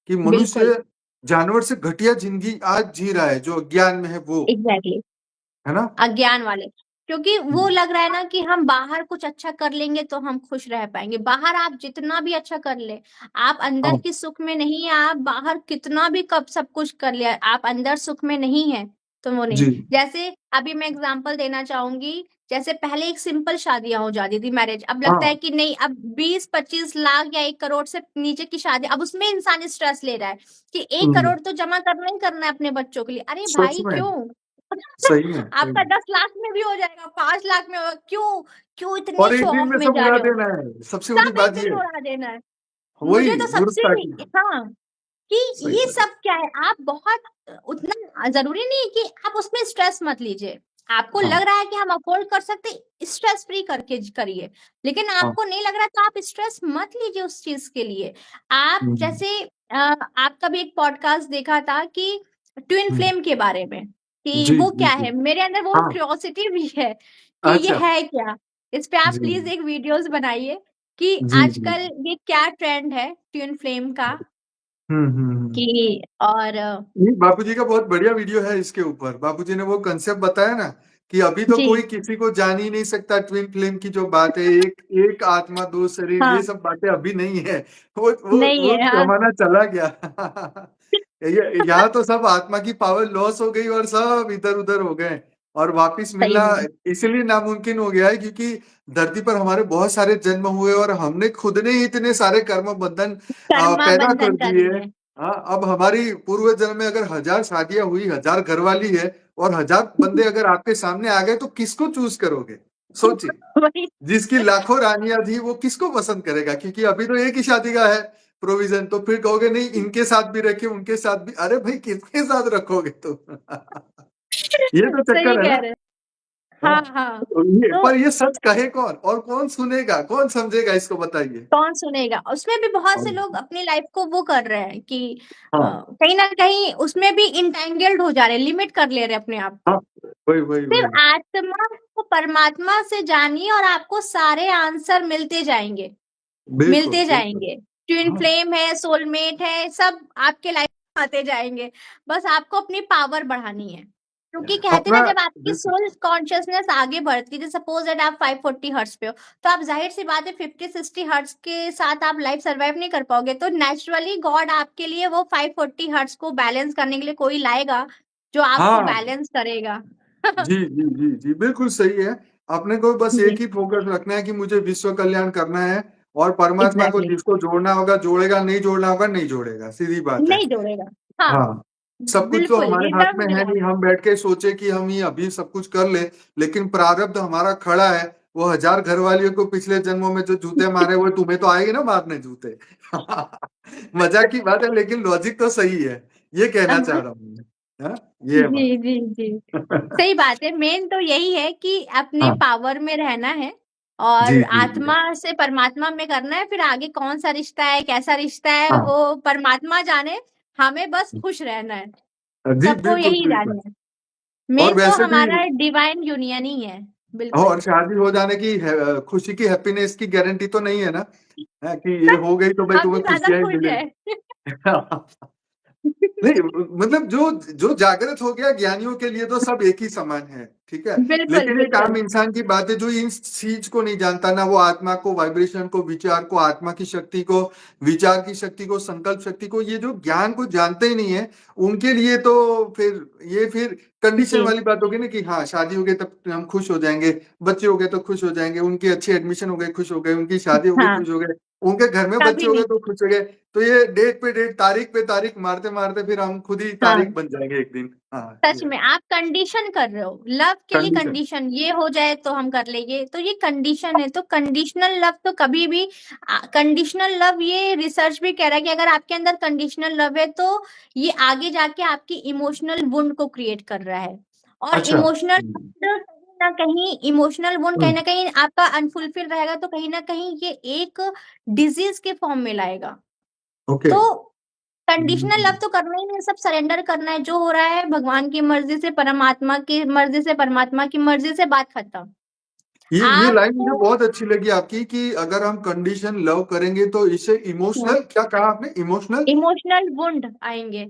कि बिल्कुल मनुष्य जानवर से घटिया ज़िंदगी आज जी रहा है, जो अज्ञान में है वो, एग्जैक्टली। है ना? अज्ञान वाले, क्योंकि वो हुँ, लग रहा है ना कि हम बाहर कुछ अच्छा कर लेंगे तो हम खुश रह पाएंगे। बाहर आप जितना भी अच्छा कर ले, आप अंदर हाँ, की सुख में नहीं है। आप बाहर कितना भी कब सब कुछ कर लिया, आप अंदर सुख में नहीं है, तो वो नहीं। जी, जैसे अभी मैं एग्जांपल देना चाहूंगी, जैसे पहले एक सिंपल शादियां हो जाती थी, मैरिज, अब लगता हाँ, है कि नहीं, अब 20-25 लाख या 1 करोड़ से नीचे की शादी, अब उसमें इंसान स्ट्रेस ले रहा है कि एक हुँ, करोड़ तो जमा करना ही करना है अपने बच्चों के लिए। अरे सच भाई में, क्यों? सही आपका में। 10 लाख में भी हो जाएगा, 5 लाख में होगा, क्यों? क्यों इतने और शो एक दिन ऑफ में में सब जा उड़ा रहे हो? देना है, सबसे बड़ी सब एक बात दिन ये में है। उड़ा देना है। वही मुझे तो सबसे मूर्खता की, हाँ, कि सही ये बात। सब क्या है, आप बहुत उतना जरूरी नहीं है कि आप उसमें स्ट्रेस मत लीजिए। आपको हाँ, लग रहा है कि हम अफोर्ड कर सकते, स्ट्रेस फ्री करके करिए। लेकिन हाँ, आपको नहीं लग रहा तो आप स्ट्रेस मत लीजिए उस चीज के लिए। आप हुँ, जैसे आपका भी एक पॉडकास्ट देखा था कि ट्विन हुँ, फ्लेम के बारे में, कि जी, वो जी, क्या जी। है, मेरे अंदर वो हाँ, क्यूरियोसिटी भी है कि ये अच्छा, है क्या। इस पे आप जी, प्लीज एक वीडियोस बनाइए कि जी, जी, आजकल ये क्या ट्रेंड है ट्विन फ्लेम का। कि और नहीं, बापूजी का बहुत बढ़िया वीडियो है इसके ऊपर। बापूजी ने वो कंसेप्ट बताया ना कि अभी तो जी कोई किसी को जान ही नहीं सकता, ट्विन फ्लेम की जो बात है, एक एक आत्मा दो शरीर, ये हाँ सब बातें अभी नहीं है। वो नहीं वो है हाँ जमाना चला गया। यहाँ तो सब आत्मा की पावर लॉस हो गई और सब इधर उधर हो गए, और वापिस सही मिलना में इसलिए नामुमकिन हो गया है क्योंकि धरती पर हमारे बहुत सारे जन्म हुए और हमने खुद ने ही इतने सारे कर्म बंधन कर्मा पैदा कर बंधन कर दिए। लिए हाँ, अब हमारी पूर्व जन्म में अगर 1000 शादियां हुई, 1000 घरवाली है, और 1000 बंदे अगर आपके सामने आ गए तो किसको चूज करोगे? सोचिए। वही जिसकी लाखों रानियां थी वो किसको पसंद करेगा? क्योंकि अभी तो एक ही शादी का है प्रोविजन, तो फिर कहोगे नहीं इनके साथ भी रखे उनके साथ भी। अरे भाई किसके साथ रखोगे तुम? ये तो सही चक्कर है कह ना। रहे हैं। हाँ, हाँ हाँ तो तो पर ये सच कहे कौन और कौन सुनेगा, कौन समझेगा, इसको बताइए। कौन सुनेगा? उसमें भी बहुत हाँ, से लोग अपनी लाइफ को वो कर रहे हैं कि हाँ, कहीं ना कहीं उसमें भी इंटेंगल्ड हो जा रहे हैं, लिमिट कर ले रहे हैं अपने आप हाँ, को। वही वही सिर्फ वही। आत्मा को परमात्मा से जानिए और आपको सारे आंसर बिल्कुल मिलते बिल्कुल। जाएंगे। ट्विन हाँ, फ्लेम है, सोलमेट है, सब आपके लाइफ में आते जाएंगे। बस आपको अपनी पावर बढ़ानी है, क्योंकि कहते हैं अपना ना, जब आपकी बिल्कुल। सोल कॉन्शियसनेस आगे बढ़ती है, सपोज दैट आप 540 हर्ट्ज पे हो, तो आप जाहिर सी बात है 50-60 हर्ट्ज के साथ आप लाइफ सर्वाइव नहीं कर पाओगे। तो नेचुरली गॉड आपके लिए वो 540 हर्ट्ज को बैलेंस करने के लिए कोई लाएगा जो आपको हाँ, बैलेंस करेगा। जी जी जी जी, बिल्कुल सही है। अपने को बस जी एक ही फोकस रखना है कि मुझे विश्व कल्याण करना है, और परमात्मा को एग्जैक्टली जिसको जोड़ना होगा जोड़ेगा, नहीं जोड़ना होगा नहीं जोड़ेगा, सीधी बात है। नहीं जोड़ेगा। हाँ हाँ, सब कुछ तो बिल्कुल, हमारे ये हाथ दम में है दिला। नहीं, हम बैठ के सोचे कि हम ये अभी सब कुछ कर ले, लेकिन प्रारब्ध हमारा खड़ा है। वो 1000 घरवालियों को पिछले जन्मों में जो जूते मारे, वो तुम्हें तो आएंगे ना मारने जूते। मजाक की बात है लेकिन लॉजिक तो सही है, ये कहना चाह रहा हूँ मैं। हाँ, ये है जी जी जी बात। सही बात है। मेन तो यही है कि अपने हाँ, पावर में रहना है जी और जी जी। आत्मा से परमात्मा में करना है। फिर आगे कौन सा रिश्ता है, कैसा रिश्ता है, हाँ, वो परमात्मा जाने। हमें बस खुश रहना है, जी सबको बिल्कुल यही बिल्कुल। जानना है। और मेन तो वैसे भी, हमारा डिवाइन यूनियन ही है। बिल्कुल और शादी हो जाने की खुशी की, हैप्पीनेस की गारंटी तो नहीं है ना, है कि ये हो गई तो भाई हम भी तुम्हें ज्यादा खुशियां ही खुश है। मिलेगी। नहीं, मतलब जो जो जागृत हो गया, ज्ञानियों के लिए तो सब एक ही समान है, ठीक है। बिल्कुल लेकिन एक आम बिल्कुल इंसान की बात है जो इन चीज को नहीं जानता ना, वो आत्मा को, वाइब्रेशन को, विचार को, आत्मा की शक्ति को, विचार की शक्ति को, संकल्प शक्ति को, ये जो ज्ञान को जानते ही नहीं है, उनके लिए तो फिर ये फिर कंडीशन जी वाली बात होगी ना कि हाँ शादी हो गई तब हम खुश हो जाएंगे, बच्चे हो गए तो खुश हो जाएंगे, उनकी अच्छी एडमिशन हो गई खुश हो गए, उनकी शादी हो गई हाँ खुश हो गए, उनके घर में बच्चे कभी हो गए नहीं। तो खुश हो गए। तो ये डेट पे डेट, तारीख पे तारीख मारते मारते फिर हम खुद ही हाँ तारीख बन जाएंगे एक दिन। हाँ, सच ये में आप कंडीशन कर रहे हो लव के लिए। कंडीशन। कंडीशन ये हो जाए तो हम कर लेंगे, तो ये कंडीशन है। तो कंडीशनल लव तो कभी भी, कंडीशनल लव ये रिसर्च भी कह रहा है कि अगर आपके अंदर कंडीशनल लव है तो ये आगे जाके आपकी इमोशनल वुंड को क्रिएट कर रहा है। और अच्छा। इमोशनल वुंड कहीं हम्म, ना कहीं आपका अनफुलफिल रहेगा, तो कहीं ना कहीं ये एक डिजीज के फॉर्म में लाएगा। ओके। तो कंडीशनल लव तो करना ही नहीं, सब सरेंडर करना है। जो हो रहा है भगवान की मर्जी से, परमात्मा की मर्जी से, परमात्मा की मर्जी से, बात खत्म। ये लाइन मुझे आपको बहुत अच्छी लगी आपकी कि अगर हम कंडीशन लव करेंगे तो इससे इमोशनल, क्या कहा आपने, इमोशनल? इमोशनल वुंड आएंगे।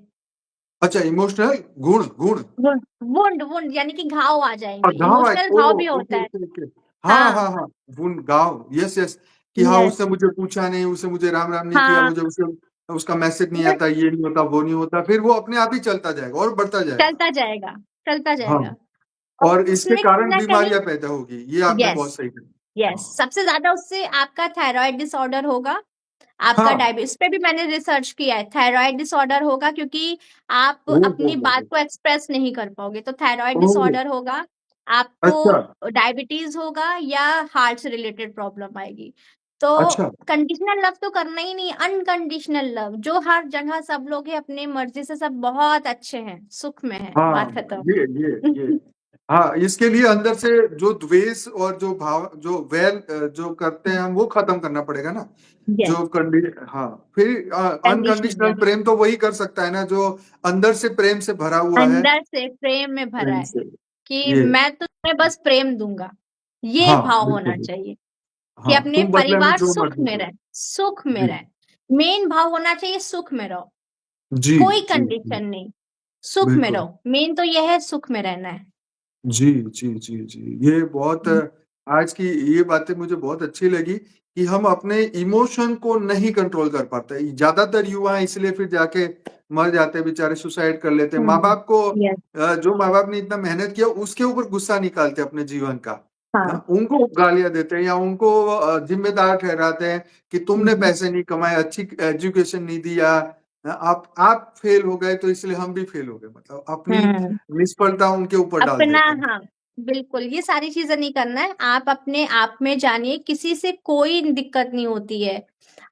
अच्छा, इमोशनल गुण गुण। वुंड वुंड वुंड यानी कि घाव आ जाएंगे। घाव आए, इमोशनल ओ घाव भी होता ओके है। Okay okay. हाँ हाँ हाँ हाँ, गुण गाँव, यस यस। कि हाँ यस उसने मुझे पूछा नहीं, उसने मुझे राम राम नहीं किया, हाँ मुझे उसे उसका मैसेज नहीं बस आता, ये नहीं होता वो नहीं होता, फिर वो अपने आप ही चलता जाएगा और बढ़ता जाएगा। चलता जाएगा, चलता हाँ, जाएगा। और और इसके उसमें कहीं कारण ना कहीं बीमारियां पैदा होगी, ये आपने यस बहुत सही कहा। यस सबसे ज्यादा उससे आपका थायराइड डिसऑर्डर होगा। आपका हाँ, डायबिटीज, इस पे भी मैंने रिसर्च किया है। थायराइड डिसऑर्डर होगा क्योंकि आप ओ हो अपनी बात हो। को एक्सप्रेस नहीं कर पाओगे, तो थायराइड ओह, डिसऑर्डर होगा। आपको अच्छा डायबिटीज होगा या हार्ट से रिलेटेड प्रॉब्लम आएगी। तो अच्छा। कंडीशनल लव तो करना ही नहीं। अनकंडीशनल लव, जो हर जगह सब लोग हैं अपने मर्जी से, सब बहुत अच्छे हैं, सुख में है, हाँ, बात खत्म। ये हाँ, इसके लिए अंदर से जो द्वेष और जो भाव, जो वैर जो करते हैं हम, वो खत्म करना पड़ेगा ना। यस जो कंडी हाँ, फिर कंडीशनल अनकंडीशनल लव प्रेम तो वही कर सकता है ना जो अंदर से प्रेम से भरा हुआ है। अंदर से प्रेम में भरा प्रेम है से, कि ये, मैं तुम्हें बस प्रेम दूंगा। ये हाँ भाव होना बिल्कुल। चाहिए कि हाँ, अपने तुम बदले में परिवार जो सुख मर्जी में करो। रहे, सुख में जी रहे। मेन भाव होना चाहिए सुख में रहो। जी, कोई जी, जी, कंडीशन नहीं, सुख में बिल्कुल। रहो, मेन तो ये है सुख में रहना है। जी, जी, जी, जी। ये बहुत हुँ, आज की ये बातें मुझे बहुत अच्छी लगी कि हम अपने इमोशन को नहीं कंट्रोल कर पाते। ज़्यादातर युवा इसलिए फिर जाके मर जाते हैं बेचारे, सुसाइड कर लेते हैं। हुँ, माँ-बाप को यस, जो माँ-बाप ने इतना मेहनत किया उसके ऊपर गुस्सा निकालते हैं अपने जीवन का। हाँ, हाँ, उनको गालियाँ देते हैं या उनको ज़िम्मेदार ठहराते हैं कि तुमने हुँ, पैसे नहीं कमाए, अच्छी एजुकेशन नहीं दिया, आप फेल हो गए तो इसलिए हम भी फेल हो गए। मतलब अपनी हुँ। निष्फलता उनके ऊपर डाल अपना देते हैं। हाँ, बिल्कुल, ये सारी चीज़ें नहीं करना है, आप अपने आप में जानिए, किसी से कोई दिक्कत नहीं होती है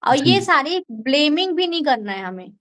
और जी। ये सारी ब्लेमिंग भी नहीं करना है हमें।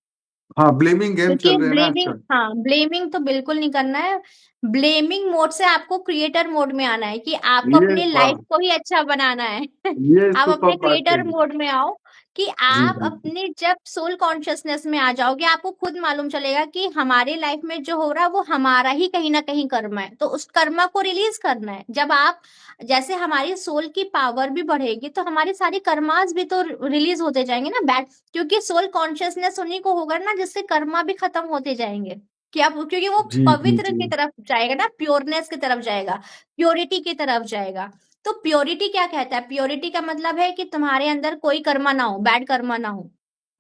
हाँ, ब्लेमिंग गेम क्योंकि चल रहे हैं ना ब्लेमिंग आजकल। हाँ, ब्लेमिंग तो बिल्कुल नहीं करना है। ब्लेमिंग मोड से आपको क्रिएटर मोड में आना है कि आपको ये अपनी वाह! लाइफ को ही अच्छा बनाना है। ये आप अपने सुपर्ब बात क्रिएटर कही। मोड में आओ कि जी, आप जी, जी। अपने जब सोल कॉन्शियसनेस में आ जाओगे, आपको खुद मालूम चलेगा कि हमारी लाइफ में जो हो रहा है वो हमारा ही कहीं न कहीं कर्मा है। तो उस कर्मा को रिलीज़ करना है। जब आप जैसे हमारी सोल की पावर भी बढ़ेगी तो हमारी सारी कर्मास भी तो रिलीज़ होते जाएँगे ना बैड, क्योंकि सोल कॉन्शियसनेस उन्हीं को होगा ना जिससे कर्मा भी खत्म होते जाएँगे। कि आप क्योंकि वो जी, जी, पवित्र जी। की तरफ जाएगा ना, प्योरनेस की तरफ जाएगा, प्योरिटी की तरफ जाएगा। तो प्योरिटी क्या कहता है? प्योरिटी का मतलब है कि तुम्हारे अंदर कोई कर्मा ना हो, बैड कर्मा ना हो।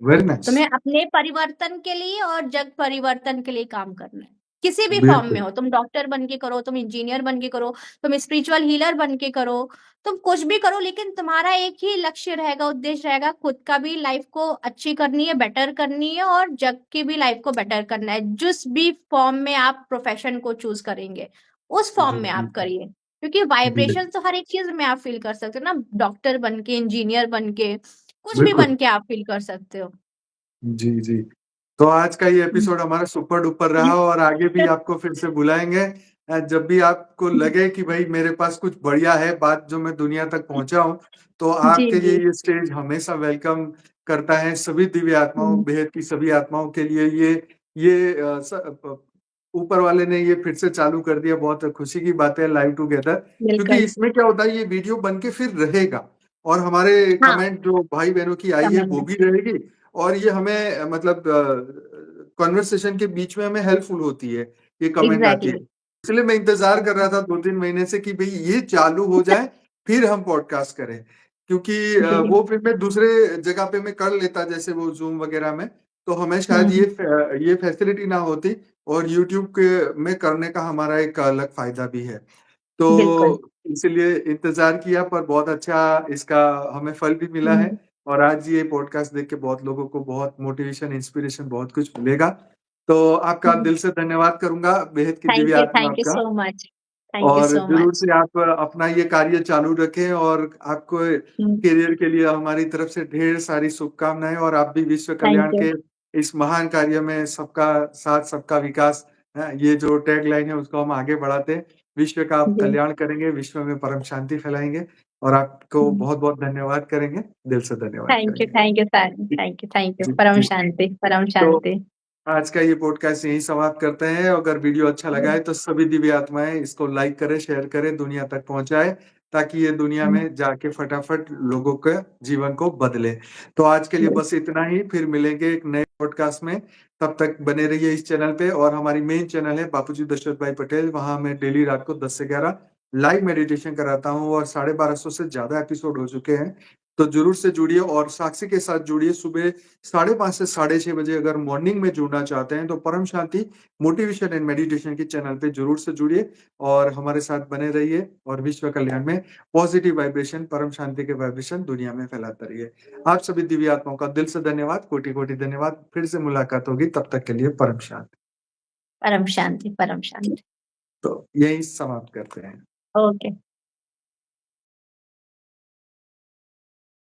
Very nice. तुम्हें अपने परिवर्तन के लिए और जग परिवर्तन के लिए काम करना है। किसी भी फॉर्म में बिल्कुल। हो, तुम डॉक्टर बन के करो, तुम इंजीनियर बन के करो, तुम स्पिरिचुअल हीलर बन के करो, तुम कुछ भी करो, लेकिन तुम्हारा एक ही लक्ष्य रहेगा, उद्देश्य रहेगा, खुद का भी लाइफ को अच्छी करनी है, बेटर करनी है और जग की भी लाइफ को बेटर करना है। जिस भी फॉर्म में आप प्रोफेशन को चूज़ करेंगे, उस फॉर्म जी, में जी, आप जी। करिए। क्योंकि जी, वाइब्रेशंस तो हर एक चीज़ में आप फ़ील कर सकते हो ना, डॉक्टर बन के, इंजीनियर बन के, कुछ भी बिल्कुल। बन के आप फ़ील कर सकते हो। जी, जी। तो आज का ये हुँ। एपिसोड हमारा सुपर-डुपर रहा और आगे भी आपको फिर से बुलाएँगे। जब भी आपको लगे कि भई मेरे पास कुछ बढ़िया है बात जो मैं दुनिया तक पहुँचा हूँ, तो जी, आपके लिए जी। ये स्टेज हमेशा वेलकम करता है। सभी दिव्य आत्माओं, हुँ, बेहद की सभी आत्माओं के लिए ये अ, स प ऊपर वाले ने ये फिर से चालू कर दिया, बहुत खुशी की बात है लाइव टुगेदर, क्योंकि बिल्कुल। इसमें क्या होता है ये वीडियो बन के फिर रहेगा और हमारे हाँ, कमेंट जो भाई-बहनों की आई है समझ वो में भी रहेगी और ये हमें मतलब कन्वर्सेशन के बीच में हमें हेल्पफुल होती है, ये कमेंट आती है। एग्ज़ैक्टली। इसलिए मैं इंतज़ार कर रहा था 2-3 महीने से कि भई ये चालू हो जाए, फिर हम पॉडकास्ट करें। क्योंकि जी। वो फिर मैं दूसरे जगह पे मैं कर लेता जैसे वो ज़ूम वगैरह में, तो हमें शायद हुँ, ये फैसिलिटी ना होती और यूट्यूब के में करने का हमारा एक अलग फ़ायदा भी है। बिल्कुल। तो इसलिए इंतज़ार किया पर बहुत अच्छा इसका हमें फल भी मिला है हुँ, और आज ये पॉडकास्ट देख के बहुत लोगों को बहुत मोटिवेशन, इंस्पिरेशन बहुत कुछ मिलेगा। तो आपका हुँ। दिल से धन्यवाद करूँगा, बेहद की दिव्य आत्मा थैंक यू आपका सो मच। थैंक यू और सो ज़रूर मच। से आप अपना ये कार्य चालू रखें और आपको हुँ, करियर के लिए हमारी तरफ से ढेर सारी शुभकामनाएँ और आप भी विश्व थैंक कल्याण यू। के इस महान कार्य में सबका साथ, सबका विकास ये जो टैगलाइन है उसको हम आगे बढ़ाते हैं। विश्व का आप जी। कल्याण करेंगे, विश्व में परम शांति फैलाएँगे और आपको हुँ, बहुत-बहुत धन्यवाद करेंगे, दिल से धन्यवाद करेंगे। Thank you sir. जी, थैंक यू। जी, परम जी। शांति, परम तो शांति। आज का ये पॉडकास्ट यहीं समाप्त करते हैं। अगर वीडियो अच्छा लगा हुँ, है तो सभी दिव्य आत्माएँ इसको लाइक करें, शेयर करें, दुनिया तक पहुँचाएँ ताकि ये दुनिया हुँ, में जाके फटाफट लोगों के जीवन को बदले। तो आज के लिए जी। बस इतना ही, फिर मिलेंगे एक नए पॉडकास्ट में। तब तक बने रहिए इस चैनल पे और हमारी मेन चैनल है बापूजी दशरथ भाई पटेल, वहाँ मैं डेली रात को 10 से 11 लाइव मेडिटेशन कराता हूँ और 1250 से ज़्यादा एपिसोड हो चुके हैं। तो ज़रूर से जुड़िए और साक्षी के साथ जुड़िए सुबह 5:30 से 6:30 बजे अगर मॉर्निंग में जुड़ना चाहते हैं तो परम शांति मोटिवेशन एंड मेडिटेशन के चैनल पे ज़रूर से जुड़िए और हमारे साथ बने रहिए और विश्व कल्याण में पॉजिटिव वाइब्रेशन, परम शांति के वाइब्रेशन दुनिया में फैलाते रहिए। आप सभी दिव्य आत्माओं का दिल से धन्यवाद, कोटि-कोटि धन्यवाद। फिर से मुलाकात होगी, तब तक के लिए परम शांति। परम शांति, परम शांति। तो यहीं समाप्त करते हैं। ओके।